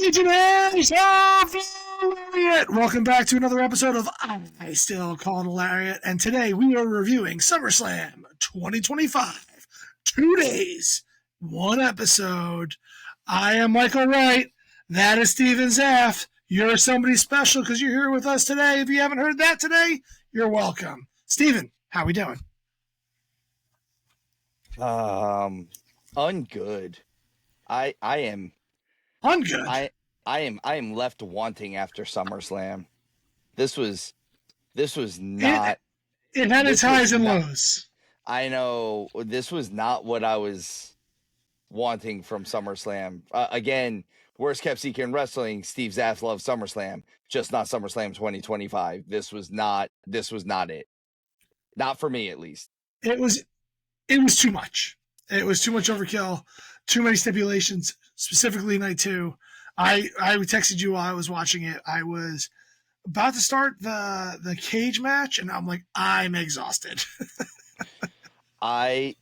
Legionnaires of Lariat! Welcome back to another episode of I Still Call It a Lariat, and today we are reviewing SummerSlam 2025. 2 days, 1 episode. I am Michael Wright. That is Steven Zapf. You're somebody special because you're here with us today. If you haven't heard that today, you're welcome. Steven, how we doing? Ungood. I am Ungood. I am left wanting after SummerSlam. This was not. It had its highs and lows. I know this was not what I was wanting from SummerSlam. Again, worst kept secret in wrestling. Steve Zapf loves SummerSlam, just not SummerSlam 2025. This was not it. Not for me, at least. It was too much. It was too much overkill. Too many stipulations, specifically night 2. I texted you while I was watching it. I was about to start the cage match, and I'm like, I'm exhausted. I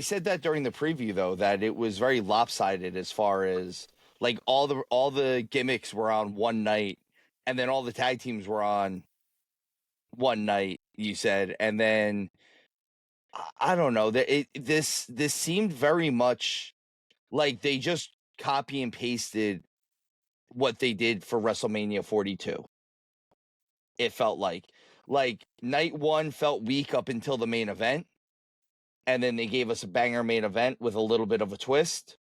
said that during the preview, though, that it was very lopsided as far as like all the gimmicks were on one night, and then all the tag teams were on one night. You said, and then I don't know that this seemed very much like they just copy and pasted what they did for WrestleMania 42. It felt like night 1 felt weak up until the main event, and then they gave us a banger main event with a little bit of a twist,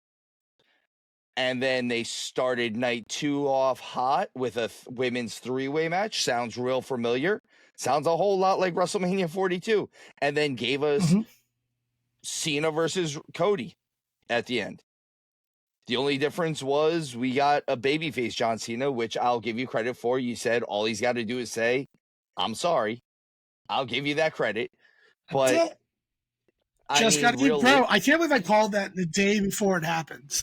and then they started night 2 off hot with a women's 3-way match. Sounds real familiar. Sounds a whole lot like WrestleMania 42. And then gave us Cena versus Cody at the end. The only difference was we got a babyface John Cena, which I'll give you credit for. You said all he's got to do is say, I'm sorry. I'll give you that credit. But I can't believe I called that the day before it happened.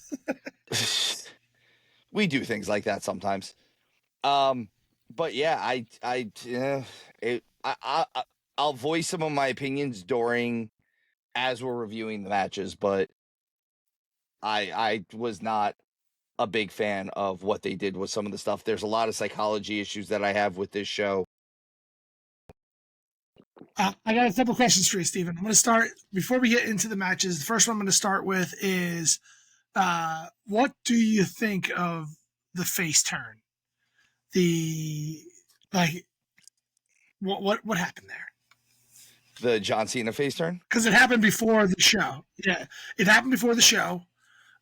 We do things like that sometimes. But yeah, I'll voice some of my opinions as we're reviewing the matches, but I was not a big fan of what they did with some of the stuff. There's a lot of psychology issues that I have with this show. I got a couple questions for you, Steven. I'm going to start, before we get into the matches, the first one I'm going to start with is, what do you think of the face turn? What happened there? The John Cena face turn? Because it happened before the show. Yeah, it happened before the show.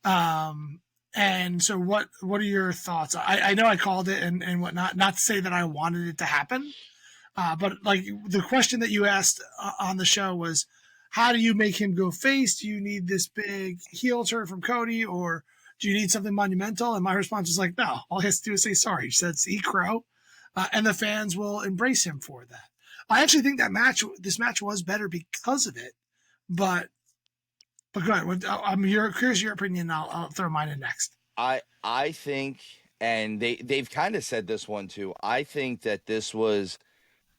And so what are your thoughts? I know I called it and whatnot, not to say that I wanted it to happen, but like the question that you asked on the show was, how do you make him go face? Do you need this big heel turn from Cody, or do you need something monumental? And my response was like, no, all he has to do is say sorry. He said, see, Crow. And the fans will embrace him for that. I actually think this match was better because of it. But go ahead. I'm curious your opinion. I'll throw mine in next. I think, and they've kind of said this one too, I think that this was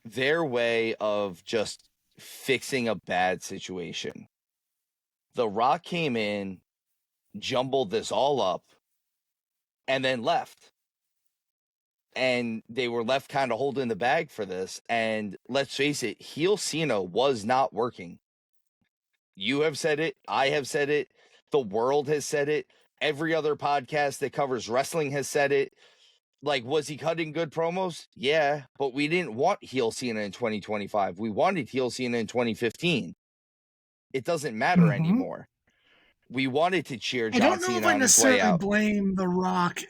their way of just fixing a bad situation. The Rock came in, jumbled this all up, and then left. And they were left kind of holding the bag for this. And let's face it, heel Cena was not working. You have said it. I have said it. The world has said it. Every other podcast that covers wrestling has said it. Like, was he cutting good promos? Yeah, but we didn't want heel Cena in 2025. We wanted heel Cena in 2015. It doesn't matter anymore. We wanted to cheer John Cena on his way out. Blame The Rock.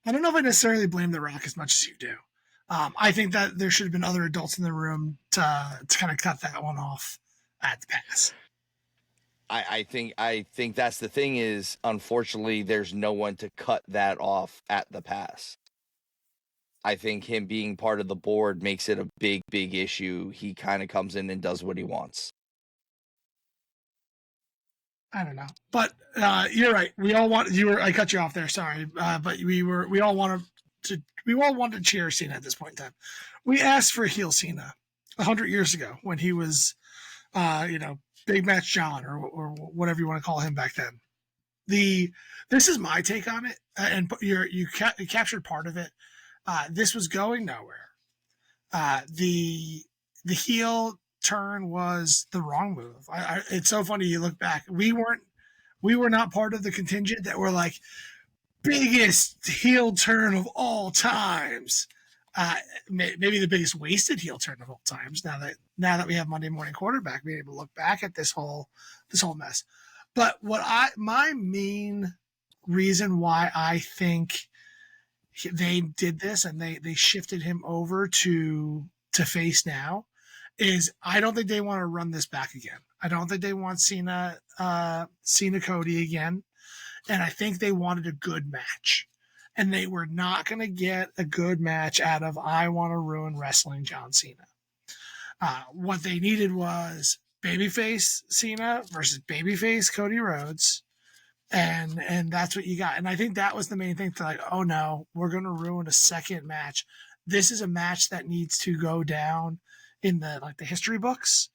I don't know if I necessarily blame The Rock as much as you do. I think that there should have been other adults in the room to kind of cut that one off at the pass. I think that's the thing is, unfortunately, there's no one to cut that off at the pass. I think him being part of the board makes it a big, big issue. He kind of comes in and does what he wants. I don't know, but you're right. I cut you off there. Sorry, but we all wanted to cheer Cena at this point in time. We asked for heel Cena 100 years ago when he was, Big Match John or whatever you want to call him back then. This is my take on it, and you captured part of it. This was going nowhere. The heel turn was the wrong move. It's so funny. You look back. We were not part of the contingent that were like biggest heel turn of all times. Maybe the biggest wasted heel turn of all times. Now that we have Monday Morning Quarterback, being able to look back at this whole mess. But my main reason why I think they did this and they shifted him over to face now is I don't think they want to run this back again. I don't think they want Cena Cody again. And I think they wanted a good match. And they were not going to get a good match out of I Want to Ruin Wrestling John Cena. What they needed was babyface Cena versus babyface Cody Rhodes. And that's what you got. And I think that was the main thing. Like, oh no, we're going to ruin a second match. This is a match that needs to go down in the history books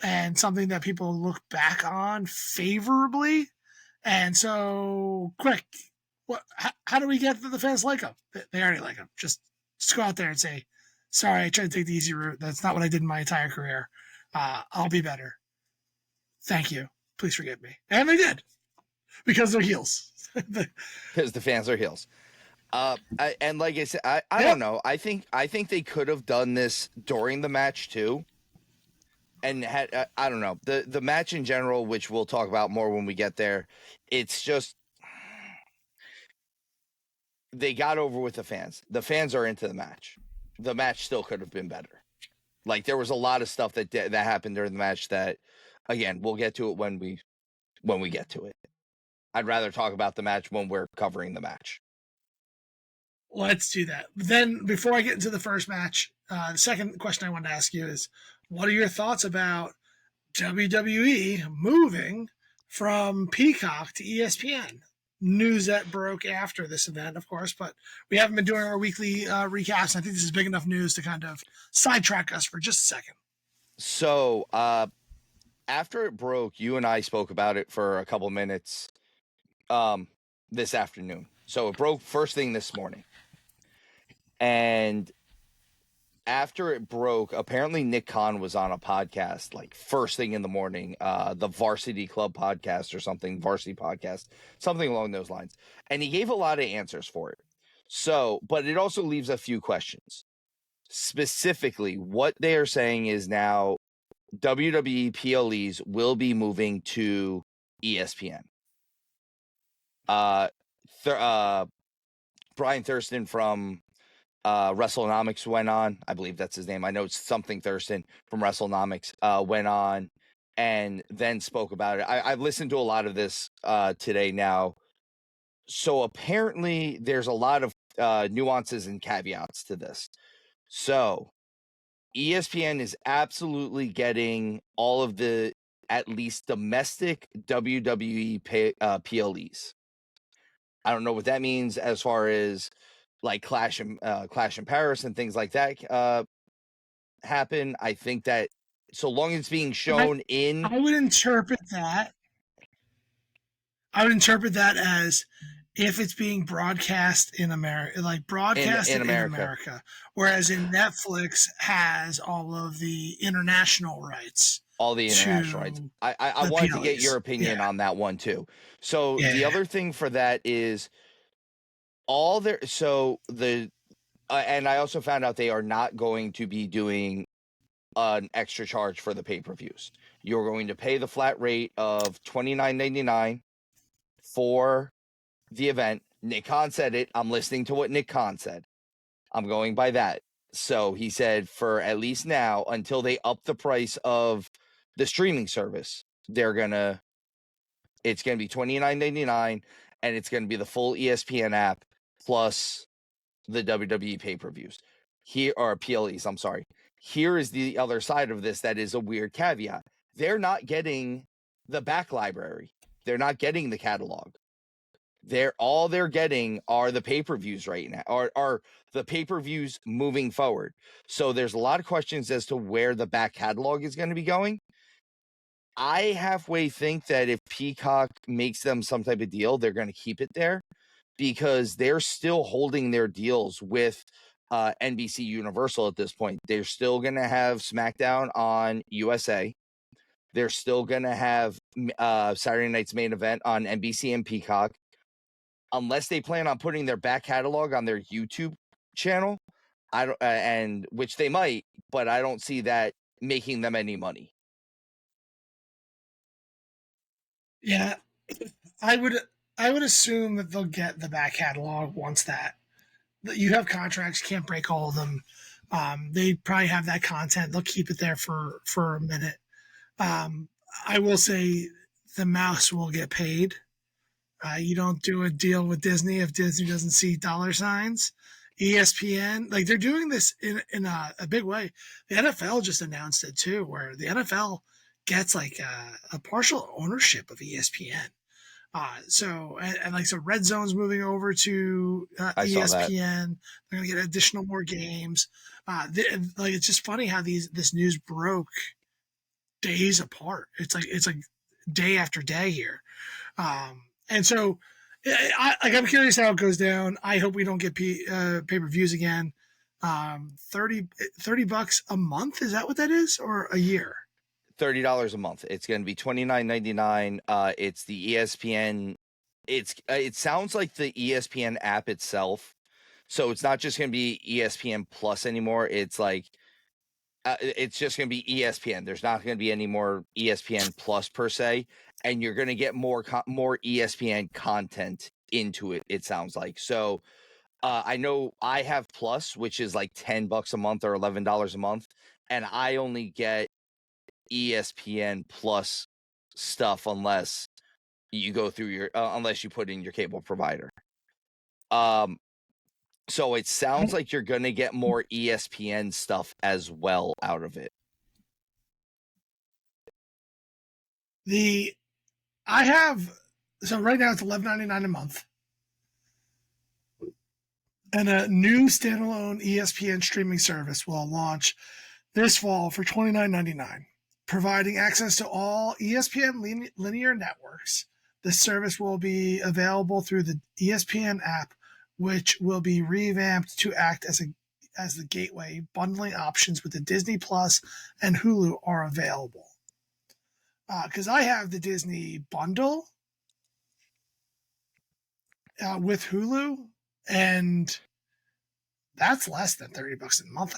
and something that people look back on favorably. And so, quick, how do we get the fans like him? They already like him. Just go out there and say, sorry, I tried to take the easy route. That's not what I did in my entire career. I'll be better. Thank you. Please forgive me. And they did. Because they're heels. Because the fans are heels. And like I said, I don't know. I think they could have done this during the match too. And had I don't know, the match in general, which we'll talk about more when we get there. It's just they got over with the fans. The fans are into the match. The match still could have been better. Like there was a lot of stuff that happened during the match that, again, we'll get to it when we get to it. I'd rather talk about the match when we're covering the match. Let's do that. Then, before I get into the first match, the second question I wanted to ask you is, what are your thoughts about WWE moving from Peacock to ESPN? News that broke after this event, of course, but we haven't been doing our weekly recaps. I think this is big enough news to kind of sidetrack us for just a second. So, after it broke, you and I spoke about it for a couple minutes this afternoon. So it broke first thing this morning. And after it broke, apparently Nick Khan was on a podcast like first thing in the morning, the Varsity Club podcast or something, Varsity podcast, something along those lines. And he gave a lot of answers for it. So, but it also leaves a few questions. Specifically, what they are saying is now WWE PLEs will be moving to ESPN. Brian Thurston from WrestleNomics went on. I believe that's his name. I know it's something Thurston from WrestleNomics went on and then spoke about it. I've listened to a lot of this today now. So apparently there's a lot of nuances and caveats to this. So ESPN is absolutely getting all of the at least domestic WWE PLEs. I don't know what that means as far as like Clash in Paris and things like that happen. I think that so long as it's being shown I would interpret that as if it's being broadcast in America, like broadcasted in America, whereas in Netflix has all of the international rights. All the international rights. I wanted to get your opinion on that one too. So the other thing for that is and I also found out they are not going to be doing an extra charge for the pay-per-views. You're going to pay the flat rate of $29.99 for the event. Nick Khan said it. I'm listening to what Nick Khan said. I'm going by that. So he said for at least now, until they up the price of the streaming service, it's going to be $29.99 and it's going to be the full ESPN app plus the WWE pay-per-views. Here are PLEs, I'm sorry. Here is the other side of this that is a weird caveat. They're not getting the back library. They're not getting the catalog. All they're getting are the pay-per-views right now, are the pay-per-views moving forward. So there's a lot of questions as to where the back catalog is going to be going. I halfway think that if Peacock makes them some type of deal, they're going to keep it there because they're still holding their deals with NBC Universal at this point. They're still going to have SmackDown on USA. They're still going to have Saturday Night's Main Event on NBC and Peacock. Unless they plan on putting their back catalog on their YouTube channel, I don't, and which they might, but I don't see that making them any money. Yeah, I would assume that they'll get the back catalog once that you have contracts, can't break all of them. They probably have that content. They'll keep it there for a minute. I will say the mouse will get paid. You don't do a deal with Disney if Disney doesn't see dollar signs. ESPN, like they're doing this in a big way. The NFL just announced it too, where the NFL gets like a partial ownership of ESPN. So Red Zone's moving over to ESPN. They're gonna get additional more games. It's just funny how this news broke days apart. It's like day after day here. And so I'm curious how it goes down. I hope we don't get pay-per-views again. $30 a month. Is that what that is? Or a year? $30 a month. It's going to be $29.99. It's the ESPN. It sounds like the ESPN app itself. So it's not just going to be ESPN Plus anymore. It's like it's just going to be ESPN. There's not going to be any more ESPN Plus per se, and you're going to get more ESPN content into it. It sounds like so. I know I have Plus, which is like $10 a month or $11 a month, and I only get ESPN Plus stuff unless you go through your unless you put in your cable provider. So it sounds like you're going to get more ESPN stuff as well out of it. So right now it's $11.99 a month. And a new standalone ESPN streaming service will launch this fall for $29.99, providing access to all ESPN linear networks. This service will be available through the ESPN app, which will be revamped to act as the gateway. Bundling options with the Disney Plus and Hulu are available. Because I have the Disney bundle with Hulu, and that's less than $30 a month.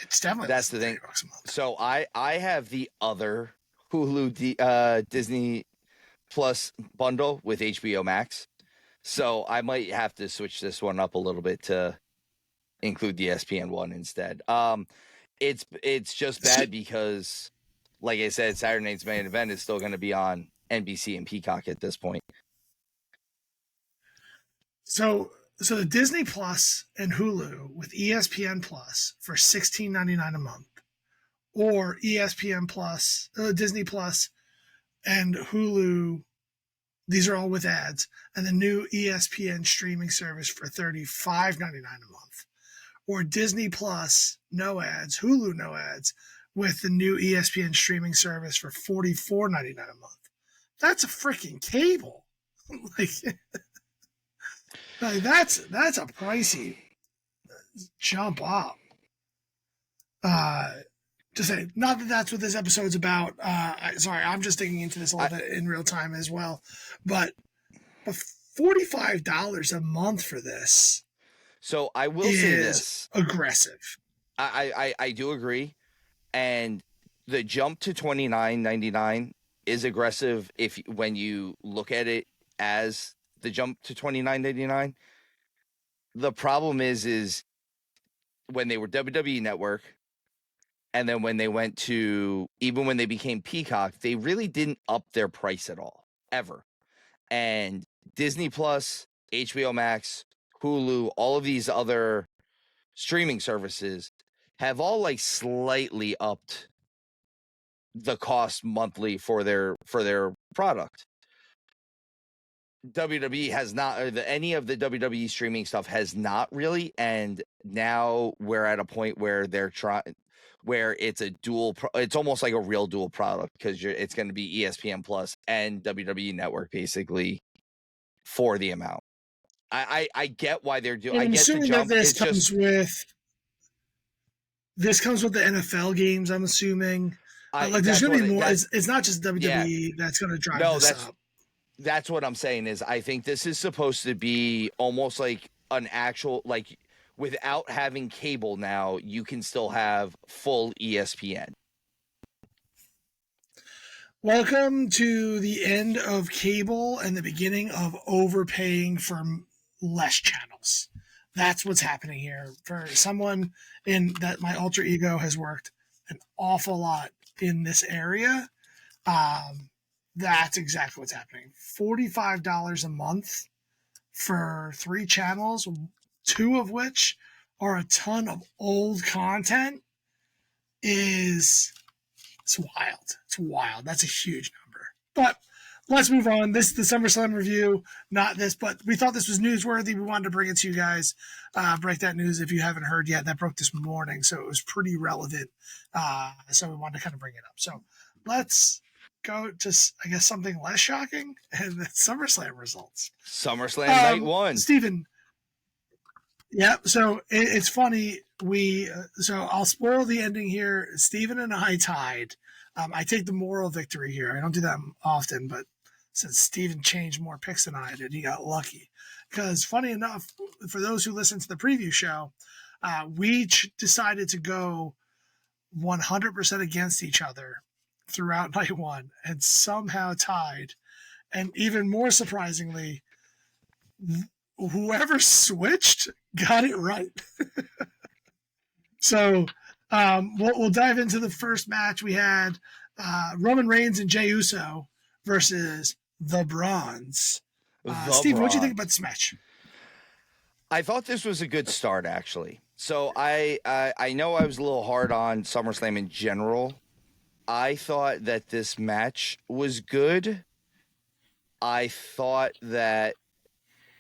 It's definitely that's the thing. $30 a month. So I have the other Hulu Disney Plus bundle with HBO Max. So I might have to switch this one up a little bit to include the ESPN one instead. It's just bad because, like I said, Saturday Night's Main Event is still going to be on NBC and Peacock at this point. So the Disney Plus and Hulu with ESPN Plus for $16.99 a month, or ESPN Plus, Disney Plus, and Hulu. These are all with ads, and the new ESPN streaming service for $35.99 a month, or Disney Plus no ads, Hulu no ads, with the new ESPN streaming service for $44.99 a month. That's a freaking cable. That's a pricey jump up. To say, not that that's what this episode's about. Sorry, I'm just digging into this a little bit in real time as well. But $45 a month for this. So I will say this: aggressive. I do agree, and the jump to $29.99 is aggressive when you look at it as the jump to $29.99. The problem is when they were WWE Network, and then when they went to, even when they became Peacock, they really didn't up their price at all, ever. And Disney Plus, HBO Max, Hulu, all of these other streaming services have all like slightly upped the cost monthly for their product. WWE has not, or any of the WWE streaming stuff has not really, and now we're at a point where they're trying. where it's a it's almost like a real dual product because it's going to be ESPN Plus and WWE Network basically for the amount. I get why they're doing. And I I'm get the assuming that jump. this It's just comes with the NFL games. I'm assuming. Like, there's that's going to what be more. that It's not just yeah. WWE that's going to drive No, this up. that's what I'm saying is I think this is supposed to be almost like an actual, like, without having cable now, you can still have full ESPN. Welcome to the end of cable and the beginning of overpaying for less channels. That's what's happening here. For someone in that my alter ego has worked an awful lot in this area, that's exactly what's happening. $45 a month for 3 channels, 2 of which are a ton of old content, it's wild. It's wild. That's a huge number. But let's move on. This is the SummerSlam review, not this, but we thought this was newsworthy. We wanted to bring it to you guys, break that news if you haven't heard yet. That broke this morning, so it was pretty relevant. So we wanted to kind of bring it up. So let's go to, I guess, something less shocking, and that's SummerSlam results. SummerSlam night 1. Steven. Yeah, so it's funny. So I'll spoil the ending here. Steven and I tied. I take the moral victory here. I don't do that often, but since Steven changed more picks than I did, he got lucky. Because funny enough, for those who listened to the preview show, we decided to go 100% against each other throughout night 1 and somehow tied. And even more surprisingly, whoever switched got it right. So we'll dive into the first match. We had Roman Reigns and Jey Uso versus the Bronze. Steve, what do you think about this match? I thought this was a good start, actually. So I know I was a little hard on SummerSlam in general. I thought that this match was good. I thought that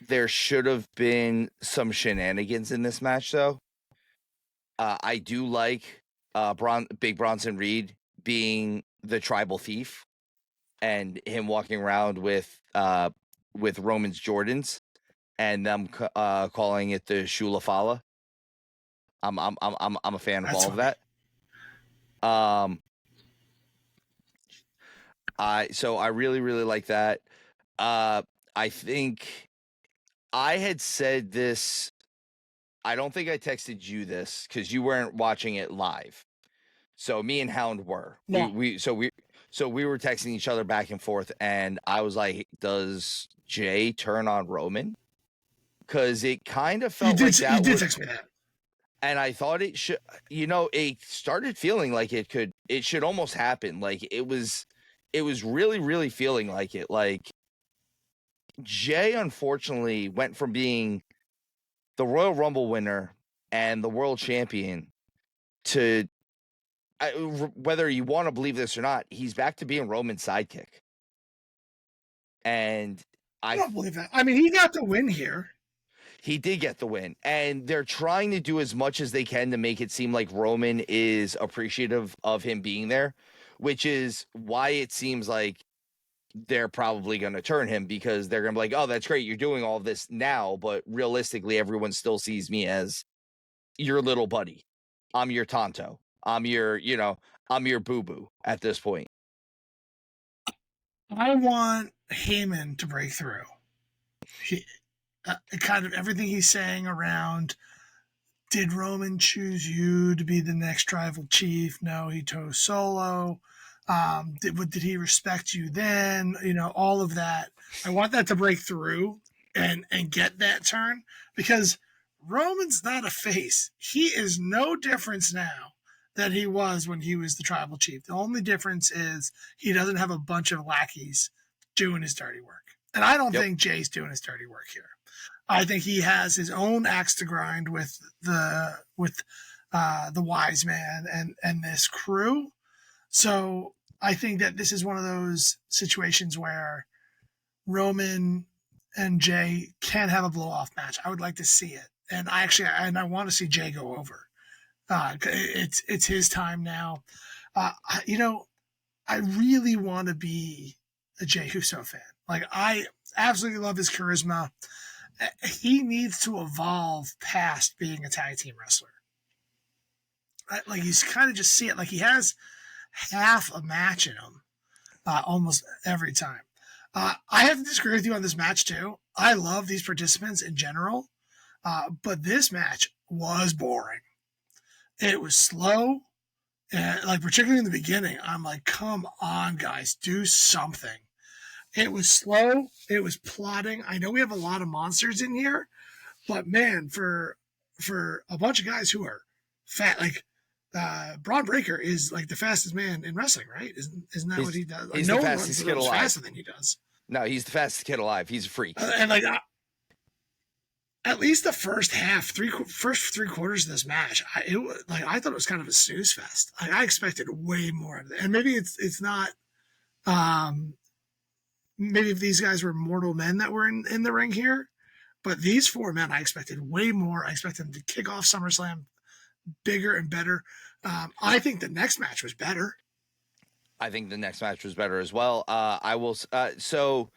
there should have been some shenanigans in this match, though. I do like Big Bronson Reed being the tribal thief and him walking around with Roman's Jordans and them calling it the Shula Fala. I'm a fan of all of that. I really, really like that. I think I had said this. I don't think I texted you this because you weren't watching it live. So me and Hound were. No. We were texting each other back and forth, and I was like, "Does Jay turn on Roman?" Because it kind of felt like that. You did text me that. And I thought it should. It started feeling like it should almost happen. Like it was really, really feeling like it. Like Jay, unfortunately, went from being the Royal Rumble winner and the world champion to, whether you want to believe this or not, he's back to being Roman's sidekick. And I don't believe that. I mean, he got the win here. He did get the win. And they're trying to do as much as they can to make it seem like Roman is appreciative of him being there, which is why it seems like they're probably going to turn him, because they're going to be like, "Oh, that's great. You're doing all this now." But realistically, everyone still sees me as your little buddy. I'm your Tonto. I'm your boo-boo at this point. I want Heyman to break through. Kind of everything he's saying around, did Roman choose you to be the next tribal chief? No, he chose Solo. Did he respect you then? All of that. I want that to break through and get that turn, because Roman's not a face. He is no difference now than he was when he was the tribal chief. The only difference is he doesn't have a bunch of lackeys doing his dirty work. And I don't think Jay's doing his dirty work here. I think he has his own axe to grind with the Wise Man and this crew. So I think that this is one of those situations where Roman and Jay can have a blow-off match. I would like to see it. And I want to see Jay go over. It's his time now. I really want to be a Jey Uso fan. Like, I absolutely love his charisma. He needs to evolve past being a tag team wrestler. Like, he's kind of just see it. Like, he has half a match in him almost every time. I have to disagree with you on this match, too. I love these participants in general, but this match was boring. It was slow. Like, particularly in the beginning, I'm like, come on, guys, do something. It was slow. It was plodding. I know we have a lot of monsters in here, but man, for a bunch of guys who are fat, like Braun Breaker is like the fastest man in wrestling, right? Isn't that what he does? Like, He's no the one fastest runs kid alive. faster than he does. No, he's the fastest kid alive. He's a freak. And like at least the first first three quarters of this match, I thought it was kind of a snooze fest. I expected way more of it, and maybe it's not. Maybe if these guys were mortal men that were in the ring here, but these four men, I expected way more. I expected them to kick off SummerSlam bigger and better. I think the next match was better. I think the next match was better as well. I will. So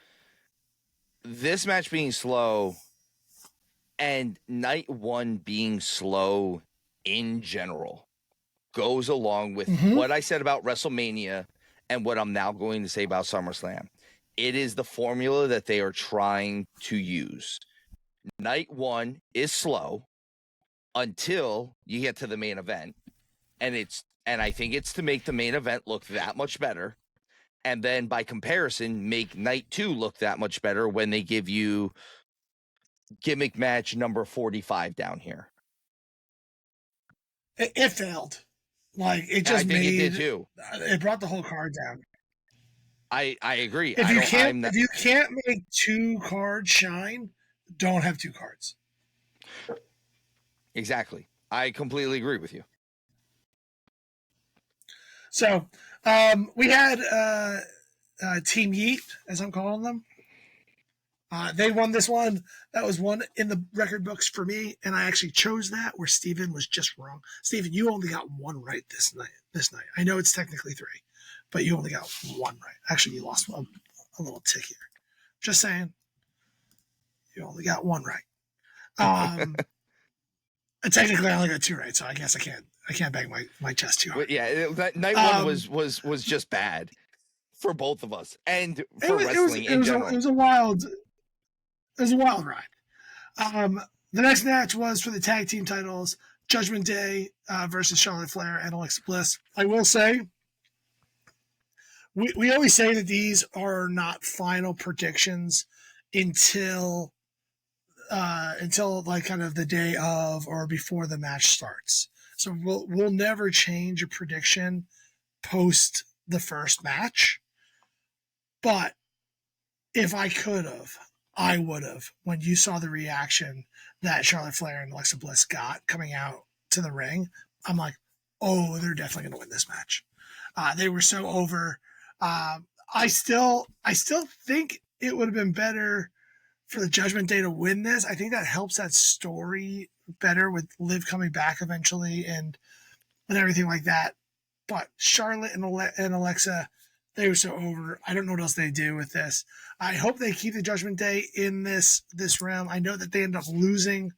this match being slow and night one being slow in general goes along with what I said about WrestleMania and what I'm now going to say about SummerSlam. It is the formula that they are trying to use. Night one is slow until you get to the main event. And I think it's to make the main event look that much better. And then by comparison, make night two look that much better when they give you gimmick match number 45 down here. It failed. Like, it just it did too. It brought the whole card down. I agree. If you can't make two cards shine, don't have two cards. Exactly. I completely agree with you. So we had Team Yeet, as I'm calling them. They won this one. That was one in the record books for me, and I actually chose that where Steven was just wrong. Steven, you only got one right this night. I know it's technically three, but you only got one right. Actually, you lost a little tick here. Just saying. You only got one right. Technically, I only got two right, so I guess I can't bang my chest too hard. Yeah, night one was just bad for both of us and for wrestling in general. It was a wild ride. The next match was for the tag team titles: Judgment Day versus Charlotte Flair and Alexa Bliss. I will say, we always say that these are not final predictions until like kind of the day of or before the match starts. So we'll never change a prediction post the first match. But if I could have, I would have. When you saw the reaction that Charlotte Flair and Alexa Bliss got coming out to the ring, I'm like, oh, they're definitely going to win this match. They were so over. I still think it would have been better for the Judgment Day to win this. I think that helps that story better with Liv coming back eventually and everything like that. But Charlotte and Alexa, they were so over. I don't know what else they do with this. I hope they keep the Judgment Day in this realm. I know that they end up losing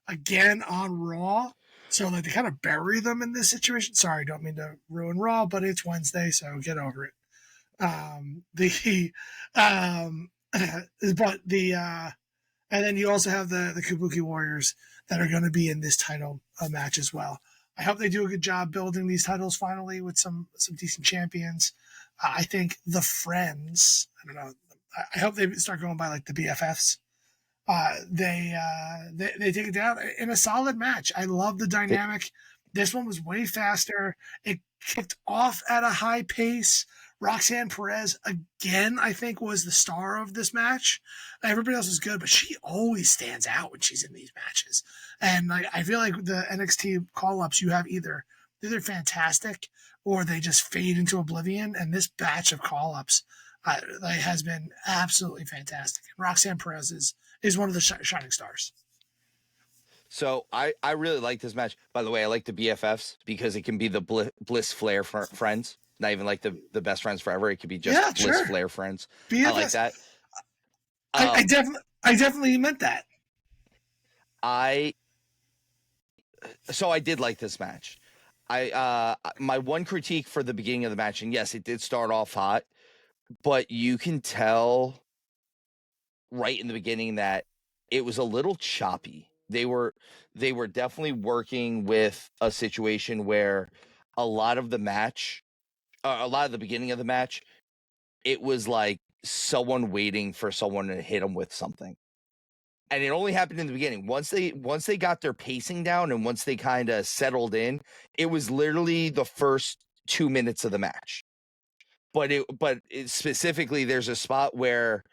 again on Raw. So like they kind of bury them in this situation. Sorry, don't mean to ruin Raw, but it's Wednesday, so get over it. And then you also have the Kabuki Warriors that are going to be in this title match as well. I hope they do a good job building these titles finally with some decent champions. I think the Friends, I don't know, I hope they start going by like the BFFs. They take it down in a solid match. I love the dynamic. This one was way faster. It kicked off at a high pace. Roxanne Perez, again, I think, was the star of this match. Everybody else was good, but she always stands out when she's in these matches. And I feel like the NXT call-ups, you have either fantastic or they just fade into oblivion. And this batch of call-ups has been absolutely fantastic. And Roxanne Perez is one of the shining stars. So I really like this match. By the way, I like the BFFs because it can be the Bliss Flair friends, not even like the best friends forever. It could be just Yeah, Bliss sure. Flair friends. I like BFS. that. I definitely meant that. I did like this match. My one critique for the beginning of the match, and yes, it did start off hot, but you can tell right in the beginning that it was a little choppy. They were definitely working with a situation where a lot of the match, a lot of the beginning of the match, it was like someone waiting for someone to hit them with something. And it only happened in the beginning. Once they got their pacing down and once they kind of settled in, it was literally the first 2 minutes of the match. But specifically, there's a spot where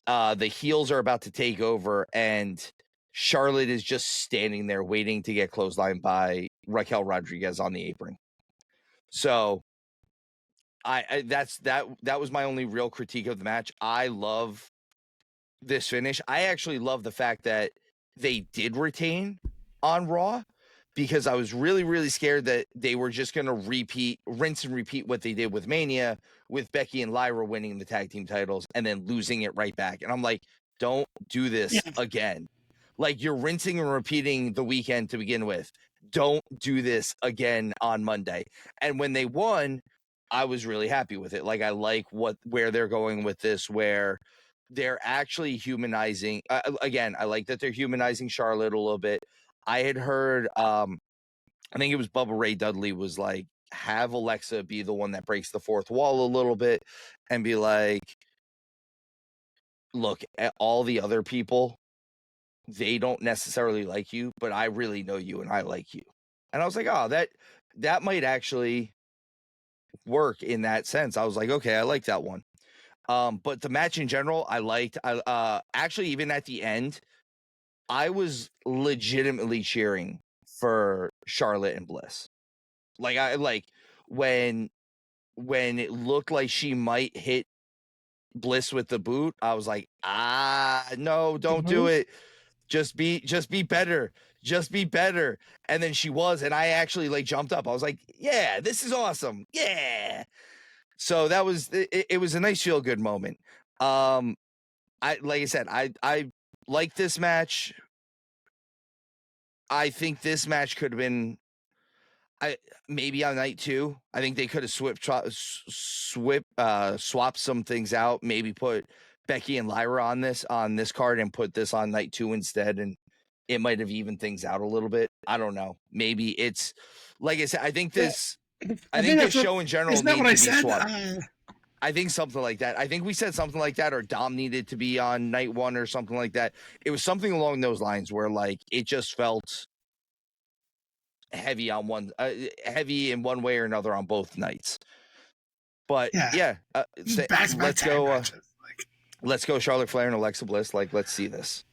the heels are about to take over, and Charlotte is just standing there waiting to get clotheslined by Raquel Rodriguez on the apron. So that was my only real critique of the match. I love this finish. I actually love the fact that they did retain on Raw, because I was really, really scared that they were just going to rinse and repeat what they did with Mania, with Becky and Lyra winning the tag team titles and then losing it right back. And I'm like, don't do this again. Like, you're rinsing and repeating the weekend to begin with. Don't do this again on Monday. And when they won, I was really happy with it. Like, I like where they're going with this, where they're actually humanizing. Again, I like that they're humanizing Charlotte a little bit. I had heard, I think it was Bubba Ray Dudley was like, have Alexa be the one that breaks the fourth wall a little bit and be like, look, at all the other people, they don't necessarily like you, but I really know you and I like you. And I was like, oh, that might actually work in that sense. I was like, okay, I like that one. But the match in general, I liked. Actually, even at the end, I was legitimately cheering for Charlotte and Bliss. Like, I like when it looked like she might hit Bliss with the boot, I was like, no, don't do it. Just be better. Just be better. And then she was, and I actually like jumped up. I was like, yeah, this is awesome. Yeah. So that was it was a nice feel good moment. Like I said, I like this match. I think this match could have been maybe on night 2. I think they could have swapped some things out, maybe put Becky and Lyra on this card and put this on night 2 instead, and it might have evened things out a little bit. I don't know. Maybe it's, like I said, I think this show in general needs to be swapped. I think something like that. I think we said something like that, or Dom needed to be on night 1 or something like that. It was something along those lines where like it just felt heavy on heavy in one way or another on both nights. But let's go. Let's go, Charlotte Flair and Alexa Bliss. Like, let's see this.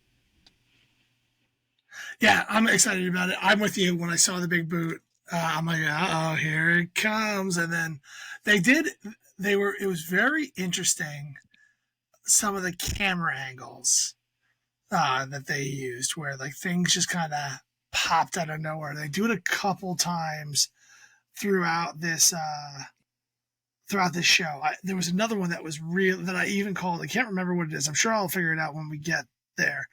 Yeah, I'm excited about it. I'm with you. When I saw the big boot, I'm like, oh, here it comes. And then it was very interesting, some of the camera angles that they used, where like things just kind of popped out of nowhere. They do it a couple times throughout this show. There was another one that was real that I even called. I can't remember what it is. I'm sure I'll figure it out when we get there.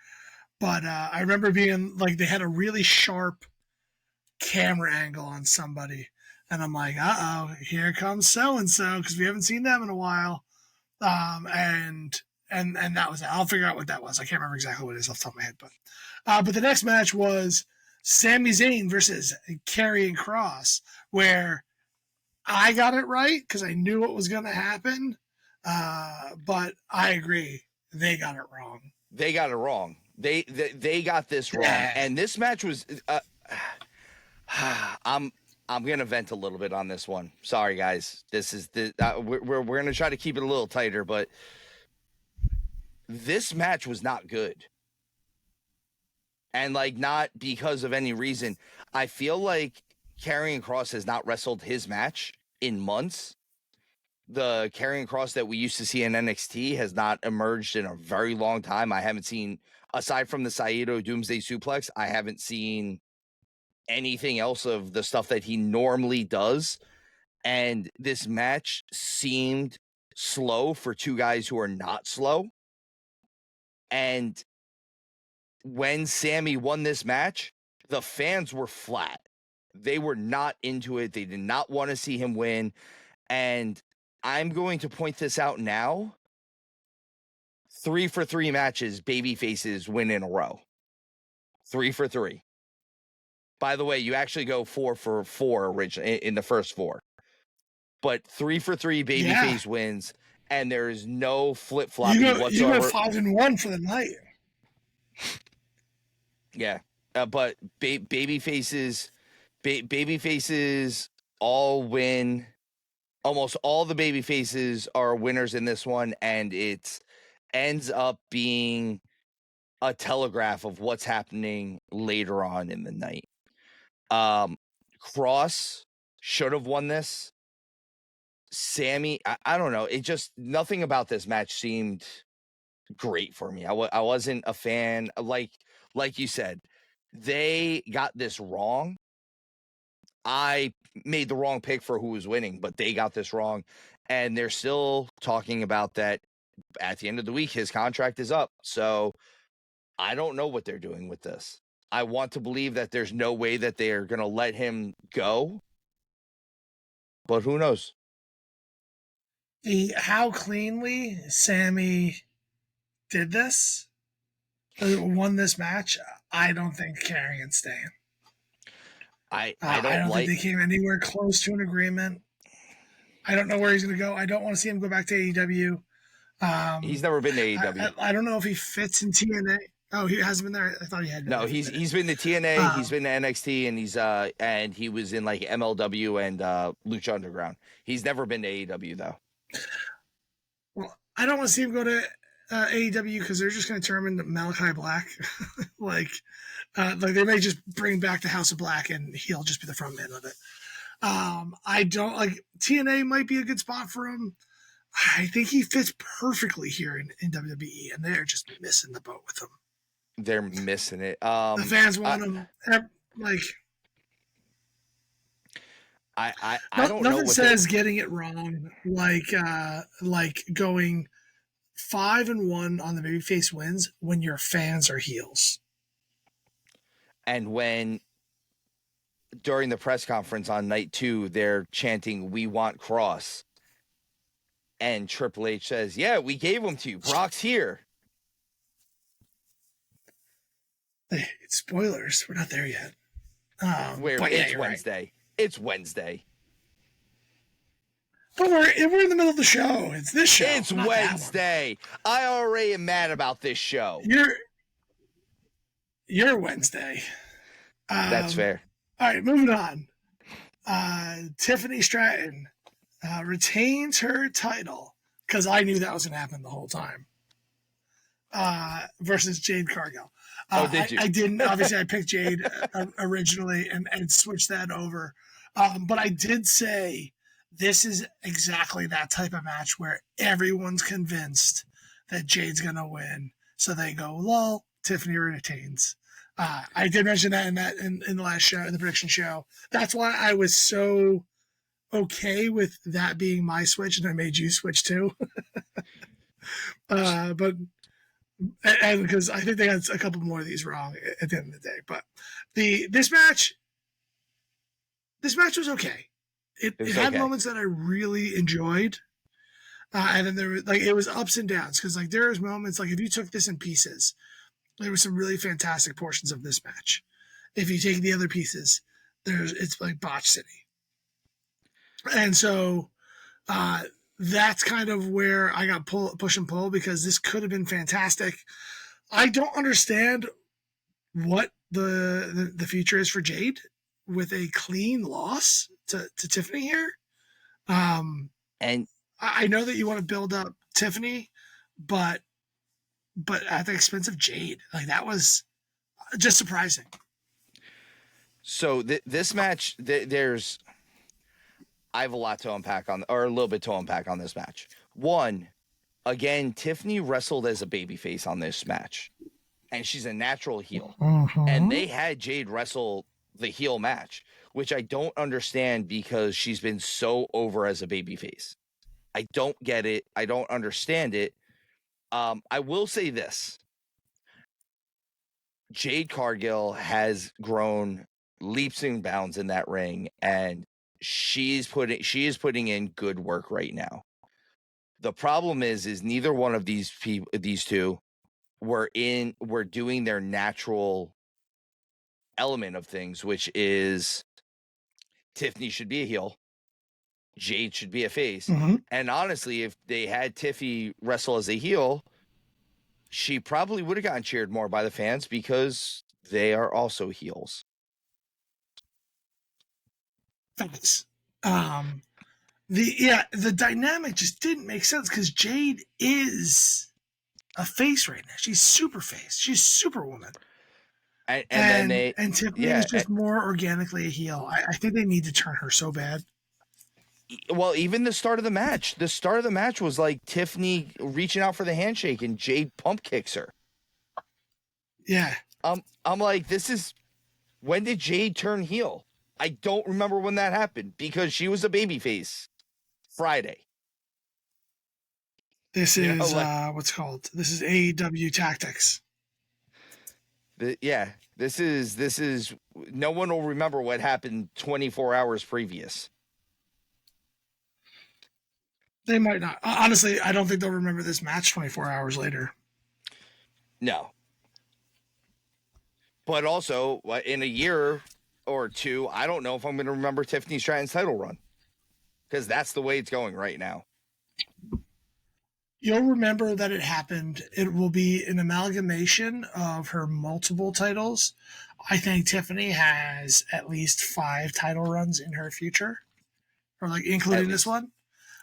But I remember being like, they had a really sharp camera angle on somebody, and I'm like, here comes so and so, because we haven't seen them in a while. And that was it. I'll figure out what that was. I can't remember exactly what it is off the top of my head, but the next match was Sami Zayn versus Karrion Kross, where I got it right because I knew what was going to happen. But I agree, they got it wrong. They got it wrong. They got this wrong, and this match was. I'm gonna vent a little bit on this one. Sorry, guys. This is we're gonna try to keep it a little tighter, but this match was not good, and like not because of any reason. I feel like Karrion Kross has not wrestled his match in months, the Karrion Kross that we used to see in NXT has not emerged in a very long time. I haven't seen, aside from the Saito Doomsday Suplex, I haven't seen anything else of the stuff that he normally does. And this match seemed slow for two guys who are not slow. And when Sammy won this match, the fans were flat. They were not into it. They did not want to see him win. And I'm going to point this out now. 3 for 3 matches, baby faces win in a row. 3 for 3. By the way, you actually go 4 for 4 originally in the first 4. But 3 for 3 babyface wins, and there's no flip-flopping whatsoever. You go 5-1 for the night. Yeah. But babyfaces all win. Almost all the baby faces are winners in this one, and it ends up being a telegraph of what's happening later on in the night. Kross should have won this. Sammy, I don't know. It just, nothing about this match seemed great for me. I wasn't a fan. Like you said, they got this wrong. I made the wrong pick for who was winning, but they got this wrong. And they're still talking about that at the end of the week, his contract is up. So I don't know what they're doing with this. I want to believe that there's no way that they're going to let him go, but who knows? How cleanly Sammy did this, won this match, I don't think Karrion staying. I don't think they came anywhere close to an agreement. I don't know where he's going to go. I don't want to see him go back to AEW. He's never been to AEW. I don't know if he fits in TNA. Oh, he hasn't been there. I thought he had. No, he's been to TNA. He's been to NXT, and he was in like MLW and Lucha Underground. He's never been to AEW though. Well, I don't want to see him go to AEW because they're just going to turn him into Malachi Black. like they may just bring back the House of Black and he'll just be the front man of it. I don't like TNA might be a good spot for him. I think he fits perfectly here in WWE, and they're just missing the boat with him. They're missing it. The fans want him. Like, I don't know. Nothing says getting it wrong like going 5-1 on the babyface wins when your fans are heels. And when during the press conference on night 2, they're chanting, "We want Kross." And Triple H says, "Yeah, we gave him to you. Brock's here." Hey, spoilers. We're not there yet. It's Wednesday. Right. It's Wednesday. But we're in the middle of the show. It's this show. It's Wednesday. I already am mad about this show. You're Wednesday. That's fair. All right, moving on. Tiffany Stratton retains her title because I knew that was going to happen the whole time. Versus Jade Cargill. Did you? I didn't. Obviously, I picked Jade originally and switched that over. But I did say this is exactly that type of match where everyone's convinced that Jade's going to win. So they go, lol, Tiffany retains. I did mention that in the last show, in the prediction show. That's why I was so okay with that being my switch, and I made you switch too. But because I think they got a couple more of these wrong at the end of the day. But this match was okay. It had moments that I really enjoyed, and then there was it was ups and downs because there was moments if you took this in pieces, there were some really fantastic portions of this match. If you take the other pieces, it's like Botch City, and so that's kind of where I got push and pull because this could have been fantastic. I don't understand what the future is for Jade with a clean loss to Tiffany here. And I know that you want to build up Tiffany, but at the expense of Jade, that was just surprising. So this match, I have a lot to unpack or a little bit to unpack on this match. One, again, Tiffany wrestled as a babyface on this match, and she's a natural heel. And they had Jade wrestle the heel match, which I don't understand because she's been so over as a babyface. I don't get it. I don't understand it. I will say this. Jade Cargill has grown leaps and bounds in that ring, and she is putting in good work right now. The problem is neither one of these two were doing their natural element of things, which is Tiffany should be a heel, Jade should be a face. And honestly, if they had Tiffy wrestle as a heel, she probably would have gotten cheered more by the fans because they are also heels. Thanks. The dynamic just didn't make sense because Jade is a face right now. She's super face. She's Superwoman. And Tiffany is just more organically a heel. I think they need to turn her so bad. Well, even the start of the match was like Tiffany reaching out for the handshake and Jade pump kicks her. Yeah. I'm like, when did Jade turn heel? I don't remember when that happened because she was a babyface Friday. This is what's called. This is AEW tactics. This is no one will remember what happened 24 hours previous. They might not. Honestly, I don't think they'll remember this match 24 hours later. No. But also, in a year or two, I don't know if I'm going to remember Tiffany Stratton's title run. Because that's the way it's going right now. You'll remember that it happened. It will be an amalgamation of her multiple titles. I think Tiffany has at least 5 title runs in her future. Or including this one.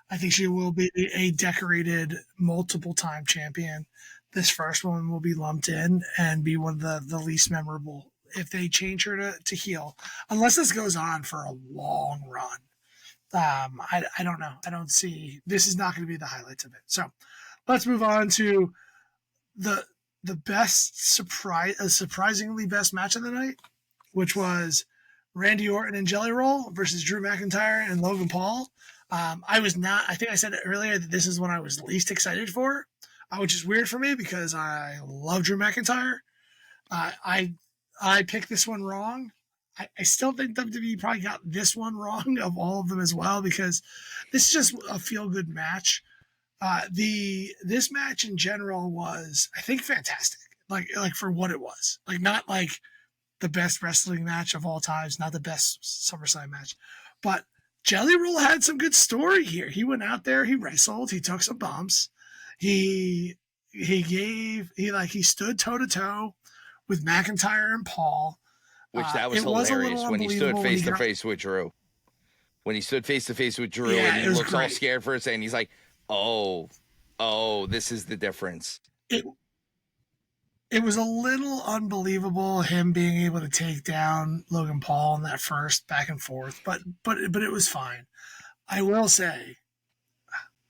I think she will be a decorated multiple-time champion. This first one will be lumped in and be one of the least memorable if they change her to heel. Unless this goes on for a long run. I don't know. I don't see. This is not going to be the highlights of it. So let's move on to the best surprisingly best match of the night, which was Randy Orton and Jelly Roll versus Drew McIntyre and Logan Paul. I think I said it earlier that this is what I was least excited for, which is weird for me because I love Drew McIntyre. I picked this one wrong. I still think WWE probably got this one wrong of all of them as well because this is just a feel-good match. This match in general was, I think, fantastic. Like for what it was. Not the best wrestling match of all times, not the best SummerSlam match, but Jelly Roll had some good story here. He went out there, he wrestled, he took some bumps. He stood toe to toe with McIntyre and Paul. Which that was hilarious when he stood face to face with Drew. When he stood face to face with Drew and he looks all scared for a second, he's like, oh, this is the difference. It was a little unbelievable him being able to take down Logan Paul in that first back and forth, but it was fine. I will say,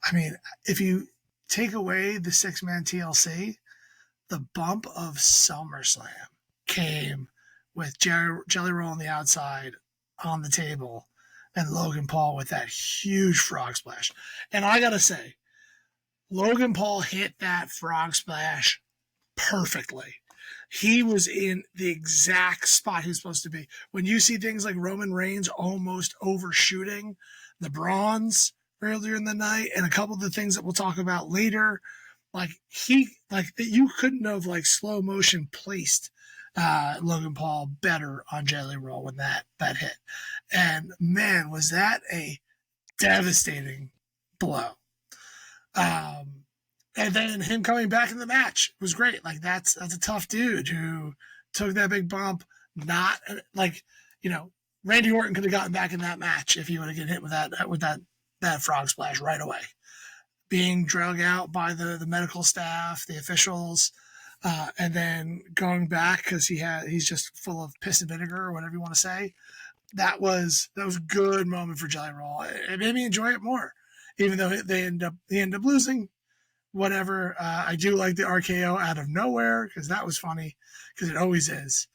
I mean, if you take away the 6-man TLC, the bump of SummerSlam came with Jelly Roll on the outside on the table and Logan Paul with that huge frog splash. And I gotta say, Logan Paul hit that frog splash perfectly. He was in the exact spot he's supposed to be. When you see things like Roman Reigns almost overshooting the bronze earlier in the night and a couple of the things that we'll talk about later, you couldn't have slow motion placed Logan Paul better on Jelly Roll when that hit. And man, was that a devastating blow. And then him coming back in the match was great. That's a tough dude who took that big bump. Not Randy Orton could have gotten back in that match if he would have gotten hit with that frog splash right away. Being dragged out by the medical staff, the officials, and then going back because he's just full of piss and vinegar or whatever you want to say. that was a good moment for Jelly Roll. It made me enjoy it more, even though they end up losing. Whatever. I do like the RKO out of nowhere because that was funny because it always is.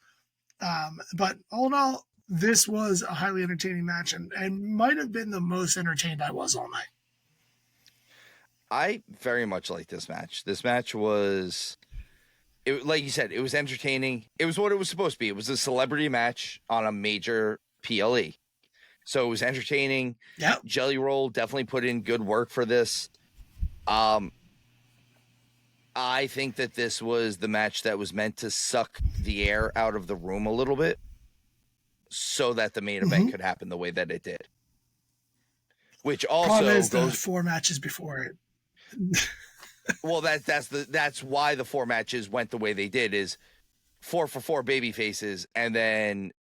But all in all, this was a highly entertaining match and might have been the most entertained I was all night. I very much like this match. This match was, like you said, it was entertaining. It was what it was supposed to be. It was a celebrity match on a major PLE. So it was entertaining. Yeah. Jelly Roll definitely put in good work for this. I think that this was the match that was meant to suck the air out of the room a little bit so that the main event could happen the way that it did. Which also Problem is the 4 matches before it. Well, that's why the 4 matches went the way they did, is 4 for 4 baby faces, and then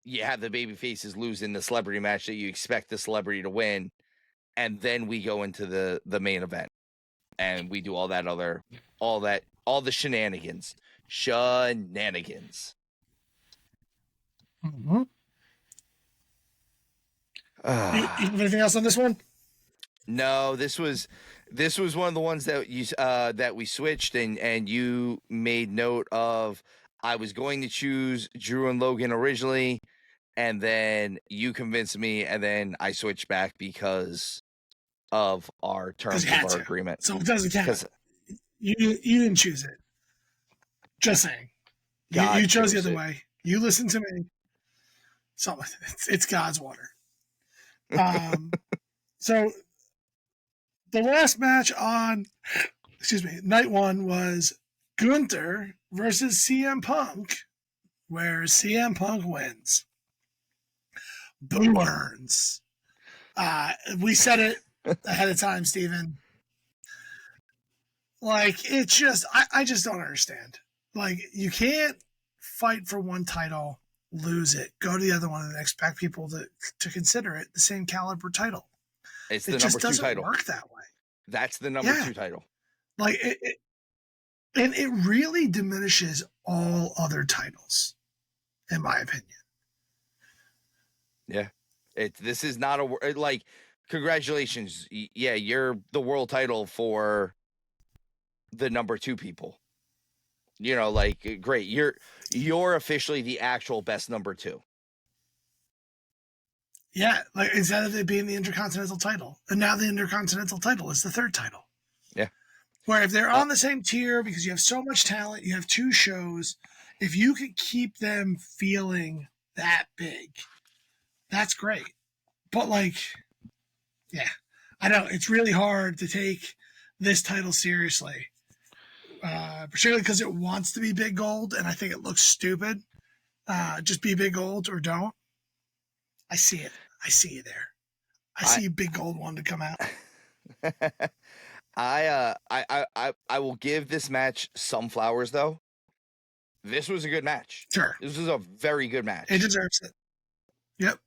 you have the baby faces lose in the celebrity match that you expect the celebrity to win, and then we go into the main event. And we do all the shenanigans. Mm-hmm. Anything else on this one? No, this was one of the ones that we switched and you made note of. I was going to choose Drew and Logan originally, and then you convinced me, and then I switched back because of our terms of our agreement. So it doesn't count. You didn't choose it. Just saying. You chose the other way. You listened to me. So it's God's water. So the last match on, night 1 was Gunther versus CM Punk, where CM Punk wins. Boo earns. We said it ahead of time, Steven. Like, it's just, I just don't understand. Like, you can't fight for one title, lose it, go to the other one, and expect people to consider it the same caliber title. It's the number 2 title. It just doesn't work that way. That's the number 2 title. Like, and it really diminishes all other titles, in my opinion. Yeah. This is not like, congratulations. Yeah, you're the world title for the number 2 people. You know, like, great. You're officially the actual best number 2. Yeah, like, instead of it being the Intercontinental title. And now the Intercontinental title is the 3rd title. Yeah. Where if they're on the same tier, because you have so much talent, you have 2 shows, if you could keep them feeling that big, that's great. But, like, yeah, I know it's really hard to take this title seriously, particularly because it wants to be big gold, and I think it looks stupid. Just be big gold or don't. I see it. I see you there. I see big gold wanting to come out. I will give this match some flowers, though. This was a good match. Sure. This was a very good match. It deserves it. Yep.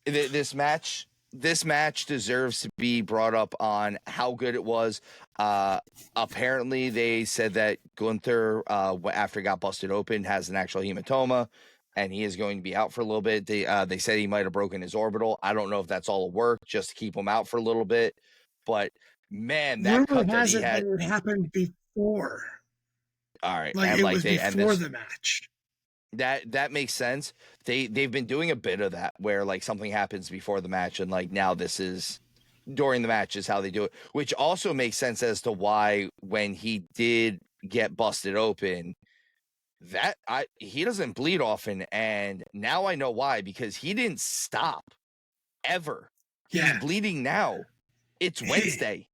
This match deserves to be brought up on how good it was. Apparently, they said that Gunther, after he got busted open, has an actual hematoma, and he is going to be out for a little bit. They said he might have broken his orbital. I don't know if that's all a work, just to keep him out for a little bit. But, man, that cut that he had... It happened before. All right. Like, it was before the match. That makes sense. They've been doing a bit of that where, like, something happens before the match, and, like, now this is during the match is how they do it, which also makes sense as to why when he did get busted open, he doesn't bleed often, and now I know why, because he didn't stop ever. He's bleeding now. It's Wednesday.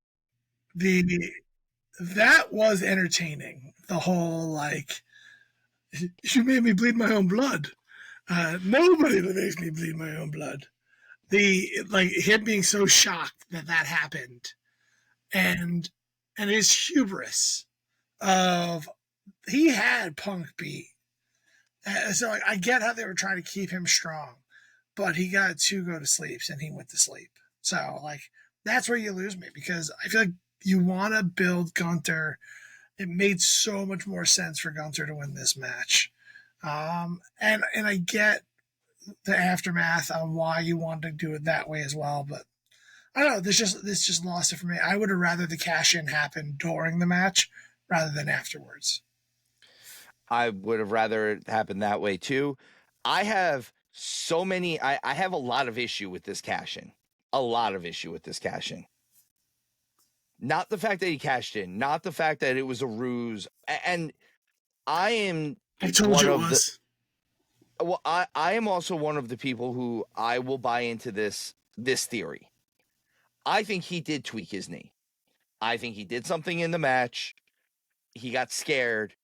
That was entertaining. The whole, like, you made me bleed my own blood. Nobody makes me bleed my own blood. Him being so shocked that happened, and his hubris of he had Punk beat. So like, I get how they were trying to keep him strong, but he got 2 go to sleeps and he went to sleep. So like, that's where you lose me, because I feel like you want to build Gunther. It made so much more sense for Gunther to win this match. And I get the aftermath on why you wanted to do it that way as well, but I don't know. This just lost it for me. I would have rather the cash in happen during the match rather than afterwards. I would have rather it happened that way too. I have so many. I have a lot of issue with this cash in. A lot of issue with this cash in. Not the fact that he cashed in, not the fact that it was a ruse. And I am I told one you it of the. was. Well, I am also one of the people who I will buy into this theory. I think he did tweak his knee. I think he did something in the match. He got scared.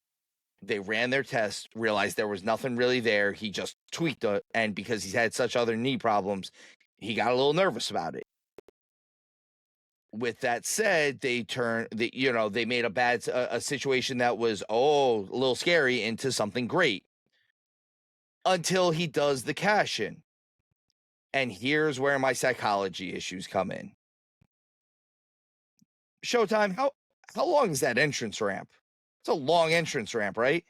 They ran their test, realized there was nothing really there. He just tweaked it. And because he's had such other knee problems, he got a little nervous about it. With that said, they made a situation that was, a little scary into something great until he does the cash in. And here's where my psychology issues come in. Showtime, how long is that entrance ramp? It's a long entrance ramp, right?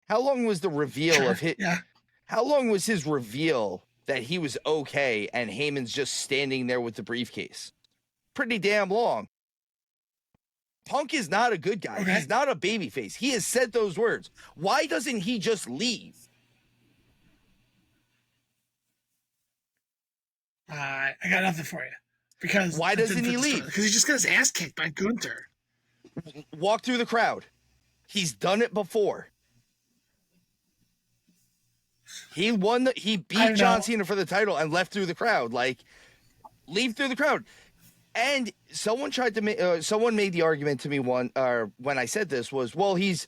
How long was the reveal of his? Yeah. How long was his reveal that he was okay and Heyman's just standing there with the briefcase? Pretty damn long. Punk is not a good guy. Okay. He's not a babyface. He has said those words. Why doesn't he just leave? I got nothing for you. Because why doesn't he leave? Because he just got his ass kicked by Gunther. Walk through the crowd. He's done it before. He beat John Cena for the title and left through the crowd. Like, leave through the crowd. And someone made the argument to me when I said this was, well, he's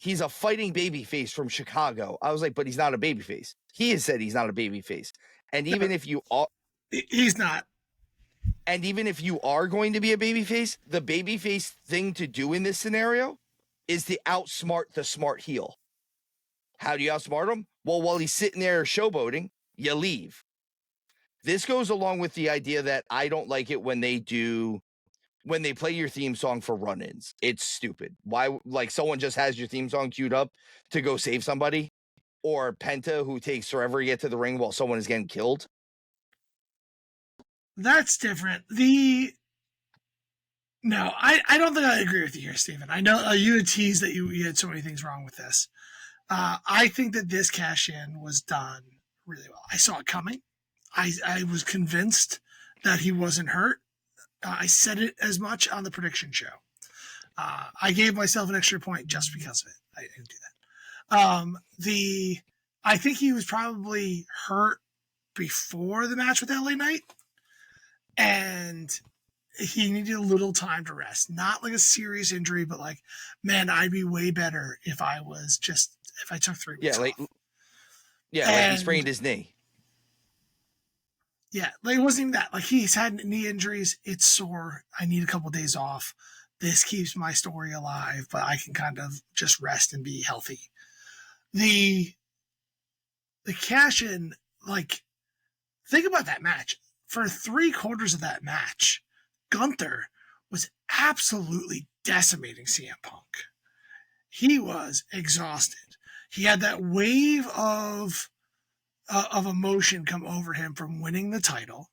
a fighting babyface from Chicago. I was like, but he's not a babyface. He has said he's not a babyface. And even if you are, he's not. And even if you are going to be a babyface, the babyface thing to do in this scenario is to outsmart the smart heel. How do you outsmart him? Well, while he's sitting there showboating, you leave. This goes along with the idea that I don't like it when they play your theme song for run-ins. It's stupid. Why? Like, someone just has your theme song queued up to go save somebody, or Penta, who takes forever to get to the ring while someone is getting killed. That's different. No, I don't think I agree with you here, Steven. I know you had teased that you had so many things wrong with this. I think that this cash-in was done really well. I saw it coming. I was convinced that he wasn't hurt. I said it as much on the prediction show. I gave myself an extra point just because of it. I didn't do that. I think he was probably hurt before the match with LA Knight, and he needed a little time to rest. Not like a serious injury, but like, man, I'd be way better if I took 3 weeks off. Like he sprained his knee. Yeah, like it wasn't even that. Like, he's had knee injuries. It's sore. I need a couple of days off. This keeps my story alive, but I can kind of just rest and be healthy. The cash-in, like, think about that match. For 3/4 of that match, Gunther was absolutely decimating CM Punk. He was exhausted. He had that wave of emotion come over him from winning the title,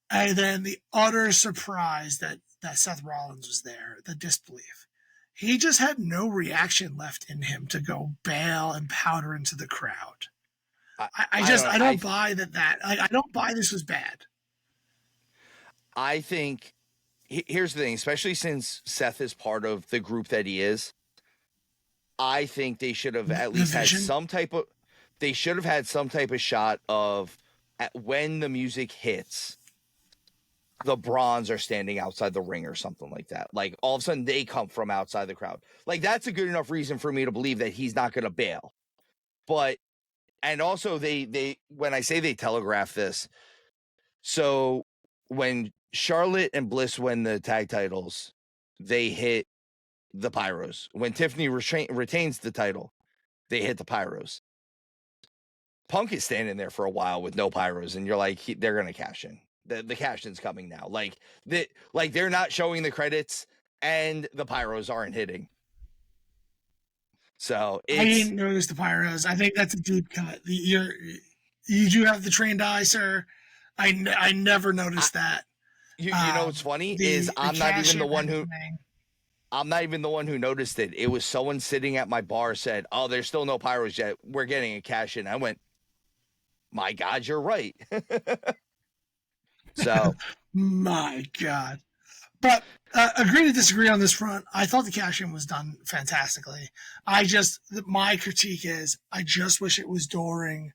and then the utter surprise that Seth Rollins was there, the disbelief. He just had no reaction left in him to go bail and powder into the crowd. I don't buy that. I don't buy this was bad. I think here's the thing, especially since Seth is part of the group that he is. I think they should have at least had some type of. They should have had some type of shot of when the music hits, the Bronze are standing outside the ring or something like that. Like, all of a sudden they come from outside the crowd. Like, that's a good enough reason for me to believe that he's not going to bail. But, and also they when I say they telegraph this, so when Charlotte and Bliss win the tag titles, they hit the pyros. When Tiffany retains the title, they hit the pyros. Punk is standing there for a while with no pyros, and you're like, they're going to cash in. The cash in's coming now. Like they're not showing the credits, and the pyros aren't hitting. So I didn't notice the pyros. I think that's a deep cut. You do have the trained eye, sir. I never noticed that. You know what's funny is I'm not even the one who noticed it. It was someone sitting at my bar said, "Oh, there's still no pyros yet. We're getting a cash in." I went, "My God, you're right." So, my God. But agree to disagree on this front. I thought the cash-in was done fantastically. My critique is, I just wish it was during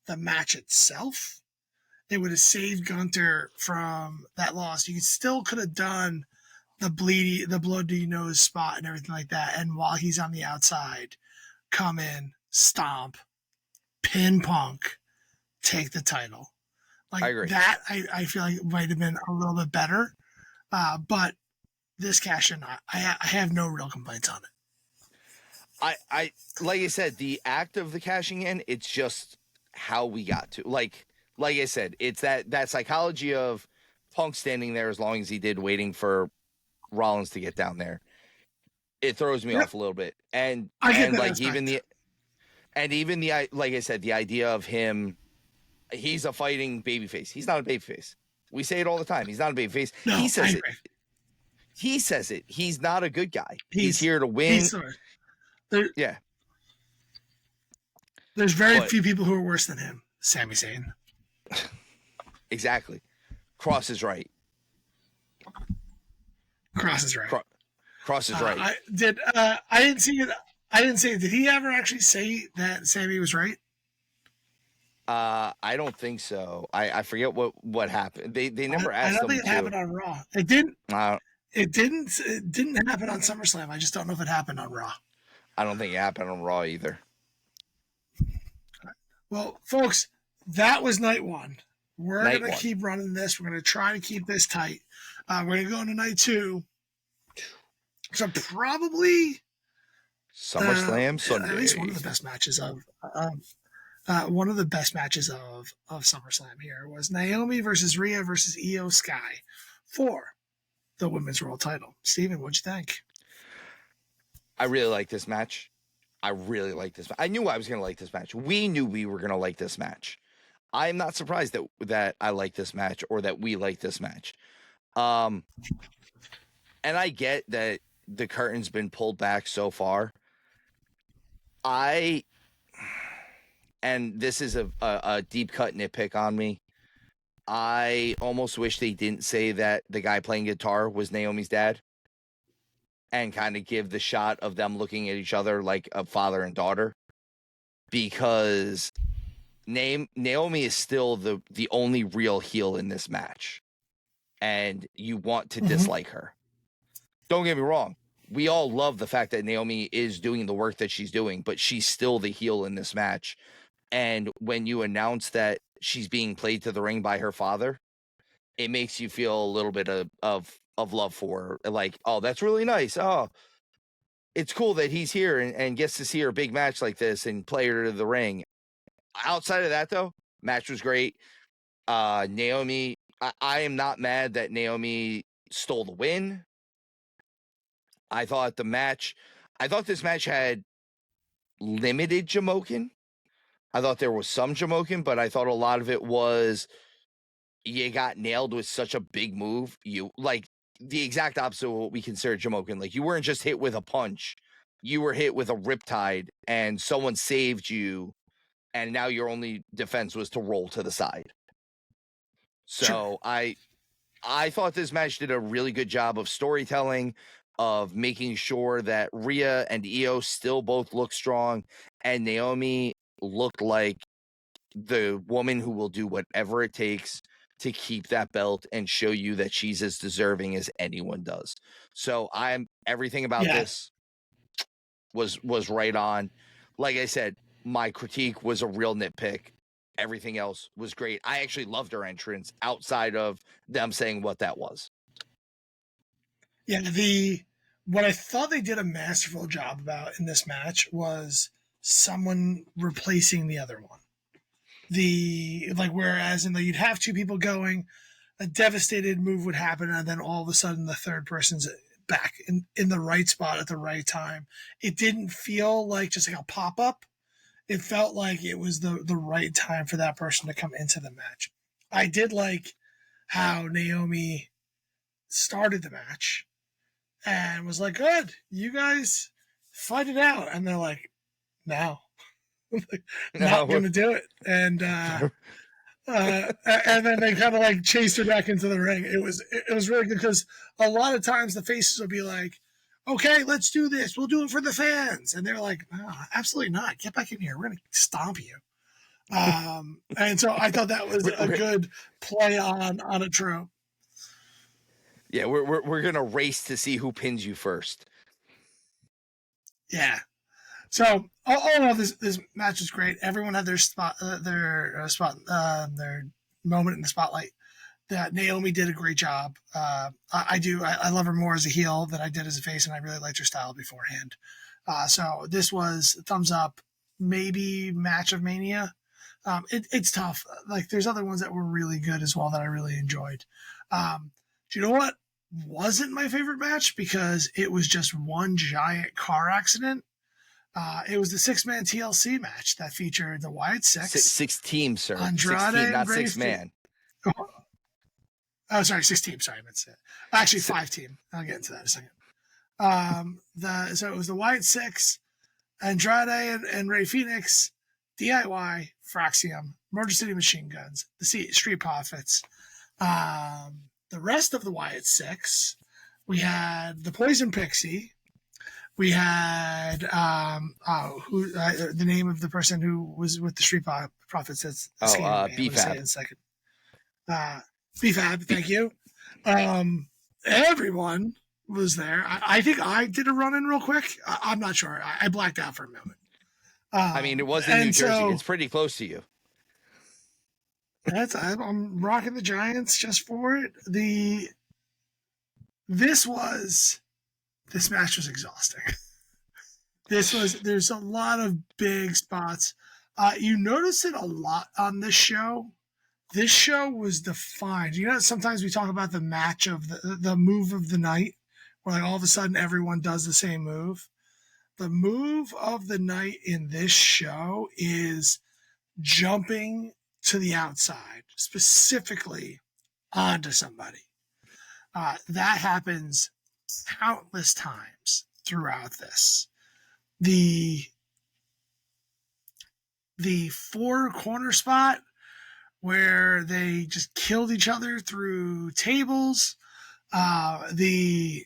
the match itself. It would have saved Gunther from that loss. You still could have done the blood to your nose spot and everything like that. And while he's on the outside, come in, stomp, pin Punk, take the title. Like I agree. that, I feel like it might have been a little bit better. But this cash in, I have no real complaints on it. I like I said, the act of the cashing in, it's just how we got to. Like I said, it's that psychology of Punk standing there as long as he did, waiting for Rollins to get down there. It throws me off a little bit. And like aspect. even the like I said, the idea of him, he's a fighting babyface. He's not a babyface. We say it all the time. He's not a babyface. No, he says it. He says it. He's not a good guy. He's here to win. Yeah. There's very few people who are worse than him. Sami Zayn. Exactly. Cross is right. Cross is right. Cross is right. I didn't see it. I didn't say it. Did he ever actually say that Sami was right? I don't think so. I forget what happened. They never asked. I don't think it happened on Raw. It didn't. It didn't happen on SummerSlam. I just don't know if it happened on Raw. I don't think it happened on Raw either. Well, folks, that was night one. We're going to keep running this. We're going to try to keep this tight. We're going to go into night two. So probably SummerSlam Sunday. At least one of the best matches of SummerSlam here was Naomi versus Rhea versus Io Sky for the women's world title. Steven, what'd you think? I really like this match. I knew I was going to like this match. We knew we were going to like this match. I'm not surprised that I like this match or that we like this match. And I get that the curtain's been pulled back so far. And this is a deep cut nitpick on me. I almost wish they didn't say that the guy playing guitar was Naomi's dad and kind of give the shot of them looking at each other like a father and daughter, because Naomi is still the only real heel in this match, and you want to dislike her. Don't get me wrong. We all love the fact that Naomi is doing the work that she's doing, but she's still the heel in this match. And when you announce that she's being played to the ring by her father, it makes you feel a little bit of love for her. Like, oh, that's really nice. Oh, it's cool that he's here and gets to see her big match like this and play her to the ring. Outside of that, though, match was great. Naomi, I am not mad that Naomi stole the win. I thought this match had limited Jamokin. I thought there was some Jamokin, but I thought a lot of it was you got nailed with such a big move. You like the exact opposite of what we consider Jamokin. Like, you weren't just hit with a punch. You were hit with a riptide and someone saved you. And now your only defense was to roll to the side. So sure. I thought this match did a really good job of storytelling, of making sure that Rhea and Io still both look strong, and Naomi looked like the woman who will do whatever it takes to keep that belt and show you that she's as deserving as anyone does. So everything about this was right on. Like I said, my critique was a real nitpick. Everything else was great. I actually loved her entrance outside of them saying what that was. Yeah, what I thought they did a masterful job about in this match was someone replacing the other one. Whereas you'd have two people going, a devastated move would happen, and then all of a sudden the third person's back in the right spot at the right time. It didn't feel like just like a pop-up. It felt like it was the right time for that person to come into the match. I did like how Naomi started the match and was like, good, you guys fight it out. And they're like, no, not going to do it. And then they kind of like chased her back into the ring. It was really good because a lot of times the faces will be like, okay, let's do this. We'll do it for the fans. And they're like, no, absolutely not. Get back in here. We're going to stomp you. And so I thought that was a good play on a trope. Yeah, we're going to race to see who pins you first. Yeah. So all in all, this match was great. Everyone had their spot, their moment in the spotlight. That Naomi did a great job. I love her more as a heel than I did as a face, and I really liked her style beforehand. So this was a thumbs up, maybe match of Mania. It's tough. Like there's other ones that were really good as well that I really enjoyed. Do you know what wasn't my favorite match because it was just one giant car accident? It was the 6-man TLC match that featured the Wyatt Six. Six teams, sir. Andrade, 6 team, not Ray 6-man. Oh, sorry, 6 team. Sorry, I meant to say it. Actually, 5 team. I'll get into that in a second. So it was the Wyatt Six, Andrade and Ray Phoenix, DIY, Fraxium, Motor City Machine Guns, the Street Profits. The rest of the Wyatt Six, we had the Poison Pixie. We had the name of the person who was with the Street Profits. That's BFAB. In a second. BFAB, thank you. Everyone was there. I think I did a run-in real quick. I'm not sure. I blacked out for a moment. I mean, it was in New Jersey. It's pretty close to you. I'm rocking the Giants just for it. This match was exhausting. There's a lot of big spots. You notice it a lot on this show. This show was defined. You know, sometimes we talk about the match of the move of the night, where like all of a sudden everyone does the same move. The move of the night in this show is jumping to the outside, specifically onto somebody. That happens countless times throughout this. The 4 corner spot where they just killed each other through tables. I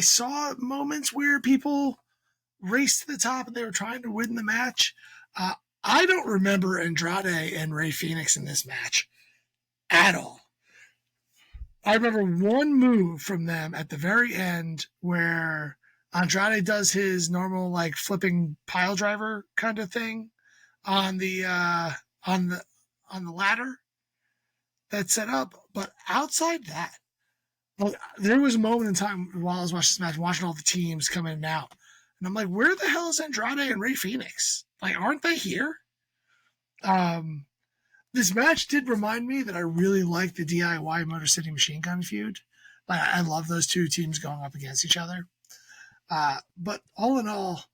saw moments where people raced to the top and they were trying to win the match. I don't remember Andrade and Ray Phoenix in this match at all. I remember one move from them at the very end where Andrade does his normal like flipping pile driver kind of thing on the ladder that's set up. But outside that, like, there was a moment in time while I was watching this match, watching all the teams come in and out, and I'm like, where the hell is Andrade and Ray Phoenix? Like, aren't they here? This match did remind me that I really like the DIY Motor City Machine Gun feud. Like, I love those two teams going up against each other. But all in all,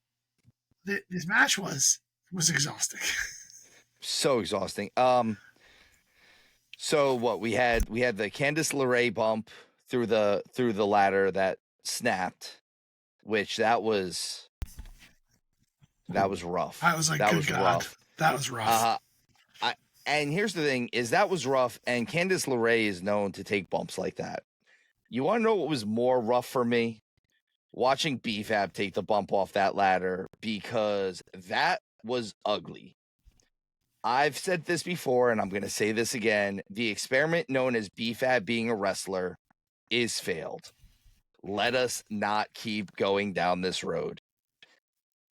this match was exhausting. So exhausting. So what we had the Candice LeRae bump through the ladder that snapped, which that was rough. I was like, that good was God, rough. That was rough. And here's the thing: is that was rough, and Candice LeRae is known to take bumps like that. You want to know what was more rough for me? Watching BFAB take the bump off that ladder, because that was ugly. I've said this before, and I'm going to say this again. The experiment known as BFAB being a wrestler is failed. Let us not keep going down this road.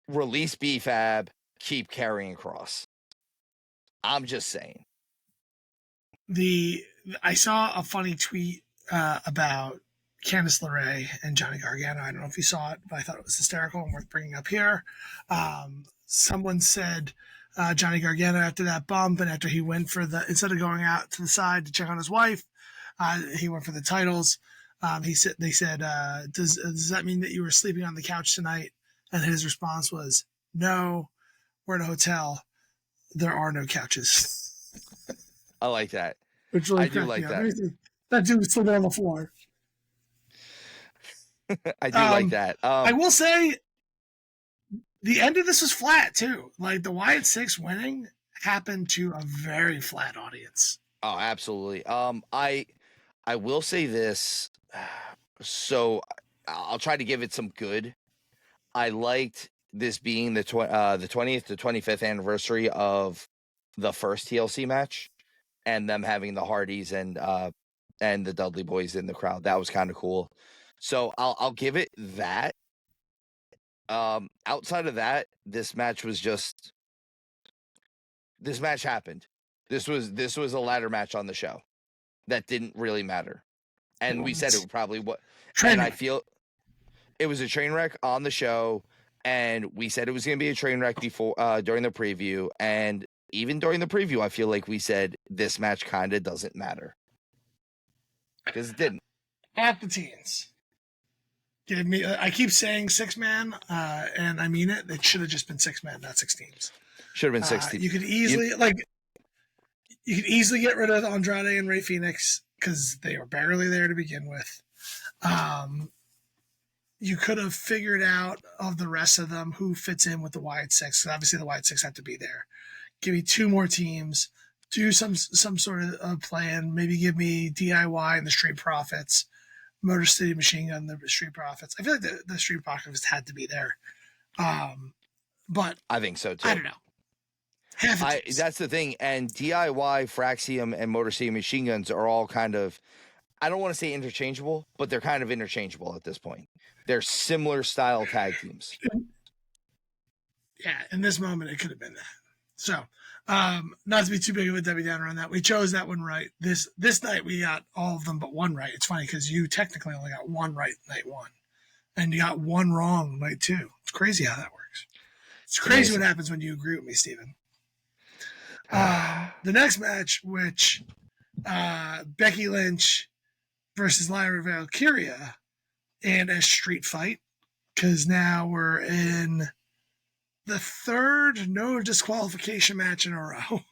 Release BFAB, keep carrying Cross. I'm just saying. I saw a funny tweet about Candice LeRae and Johnny Gargano. I don't know if you saw it, but I thought it was hysterical and worth bringing up here. Someone said Johnny Gargano, after that bump and after he went for instead of going out to the side to check on his wife, he went for the titles. They said, does that mean that you were sleeping on the couch tonight? And his response was, no, we're in a hotel. There are no couches. I like that. Which really I do cracked me like up. that. That dude was sleeping on the floor. I do like that. I will say the end of this was flat too. Like the Wyatt Six winning happened to a very flat audience. Oh, absolutely. I will say this. So I'll try to give it some good. I liked this being the 20th to 25th anniversary of the first TLC match, and them having the Hardys and the Dudley Boys in the crowd. That was kind of cool. So I'll give it that. Outside of that, this match happened. This was a ladder match on the show that didn't really matter. And we said it would probably and I feel it was a train wreck on the show, and we said it was going to be a train wreck before during the preview, and even during the preview I feel like we said this match kind of doesn't matter. Because it didn't. Half the teams. I keep saying 6-man, and I mean it. It should have just been 6-man, not 6 teams. Should have been 6 teams. You could easily get rid of Andrade and Rey Fenix because they were barely there to begin with. You could have figured out of the rest of them who fits in with the Wyatt Six. Obviously, the Wyatt Six have to be there. Give me 2 more teams. Do some sort of plan. Maybe give me DIY and the Street Profits, Motor City Machine Gun, the Street Profits. I feel like the Street Profits had to be there. But I think so too. I don't know. That's the thing. And DIY, Fraxium, and Motor City Machine Guns are all kind of, I don't want to say interchangeable, but they're kind of interchangeable at this point. They're similar style tag teams. Yeah, in this moment, it could have been that. So, not to be too big of a Debbie Downer on that, we chose that one right. This night, we got all of them but one right. It's funny because you technically only got one right night one, and you got one wrong night two. It's crazy how that works. It's crazy what happens when you agree with me, Steven. The next match, which Becky Lynch versus Lyra Valkyria in a street fight, because now we're in the third no disqualification match in a row.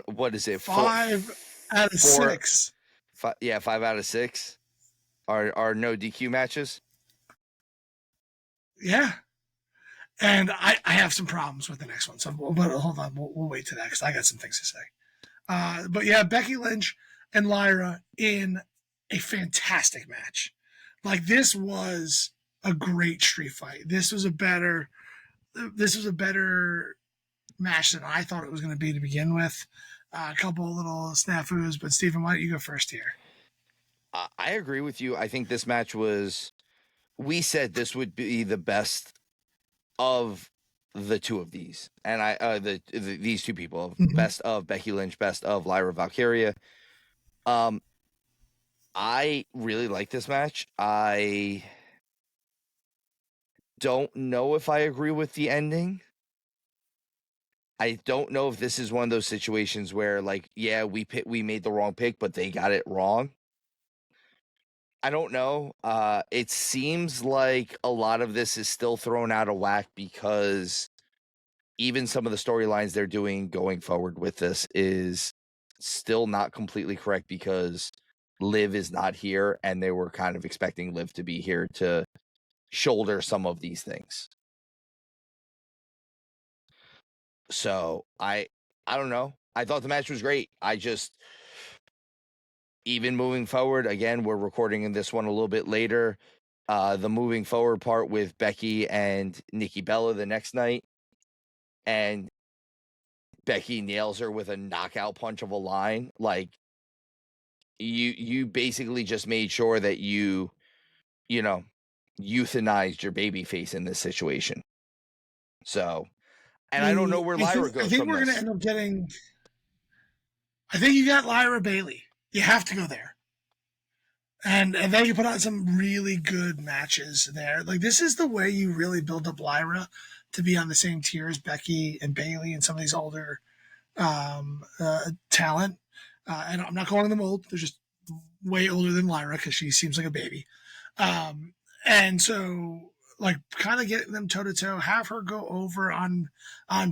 What is it? 5 out of 6. 5 out of 6 are no DQ matches. Yeah. And I have some problems with the next one. So, but hold on. We'll wait to that because I got some things to say. But yeah, Becky Lynch and Lyra in a fantastic match. Like, this was a great street fight. This was a better match than I thought it was going to be to begin with. A couple of little snafus, but Stephen, why don't you go first here? I agree with you. I think this match we said this would be the best of the two of these, and these two people, best of Becky Lynch, best of Lyra Valkyria. I really like this match. I don't know if I agree with the ending. I don't know if this is one of those situations where, like, yeah, we made the wrong pick, but they got it wrong. I don't know. It seems like a lot of this is still thrown out of whack because even some of the storylines they're doing going forward with this is still not completely correct because Liv is not here, and they were kind of expecting Liv to be here to shoulder some of these things. So I don't know. I thought the match was great. Even moving forward, again, we're recording in this one a little bit later. The moving forward part with Becky and Nikki Bella the next night, and Becky nails her with a knockout punch of a line. Like, you basically just made sure that you euthanized your baby face in this situation. So, and I don't know where Lyra goes. I think we're going to end up getting. I think you got Lyra Bailey. You have to go there. And then you put on some really good matches there. Like, this is the way you really build up Lyra to be on the same tier as Becky and Bailey and some of these older talent. And I'm not calling them old. They're just way older than Lyra because she seems like a baby. And so, like, kind of get them toe to toe, have her go over on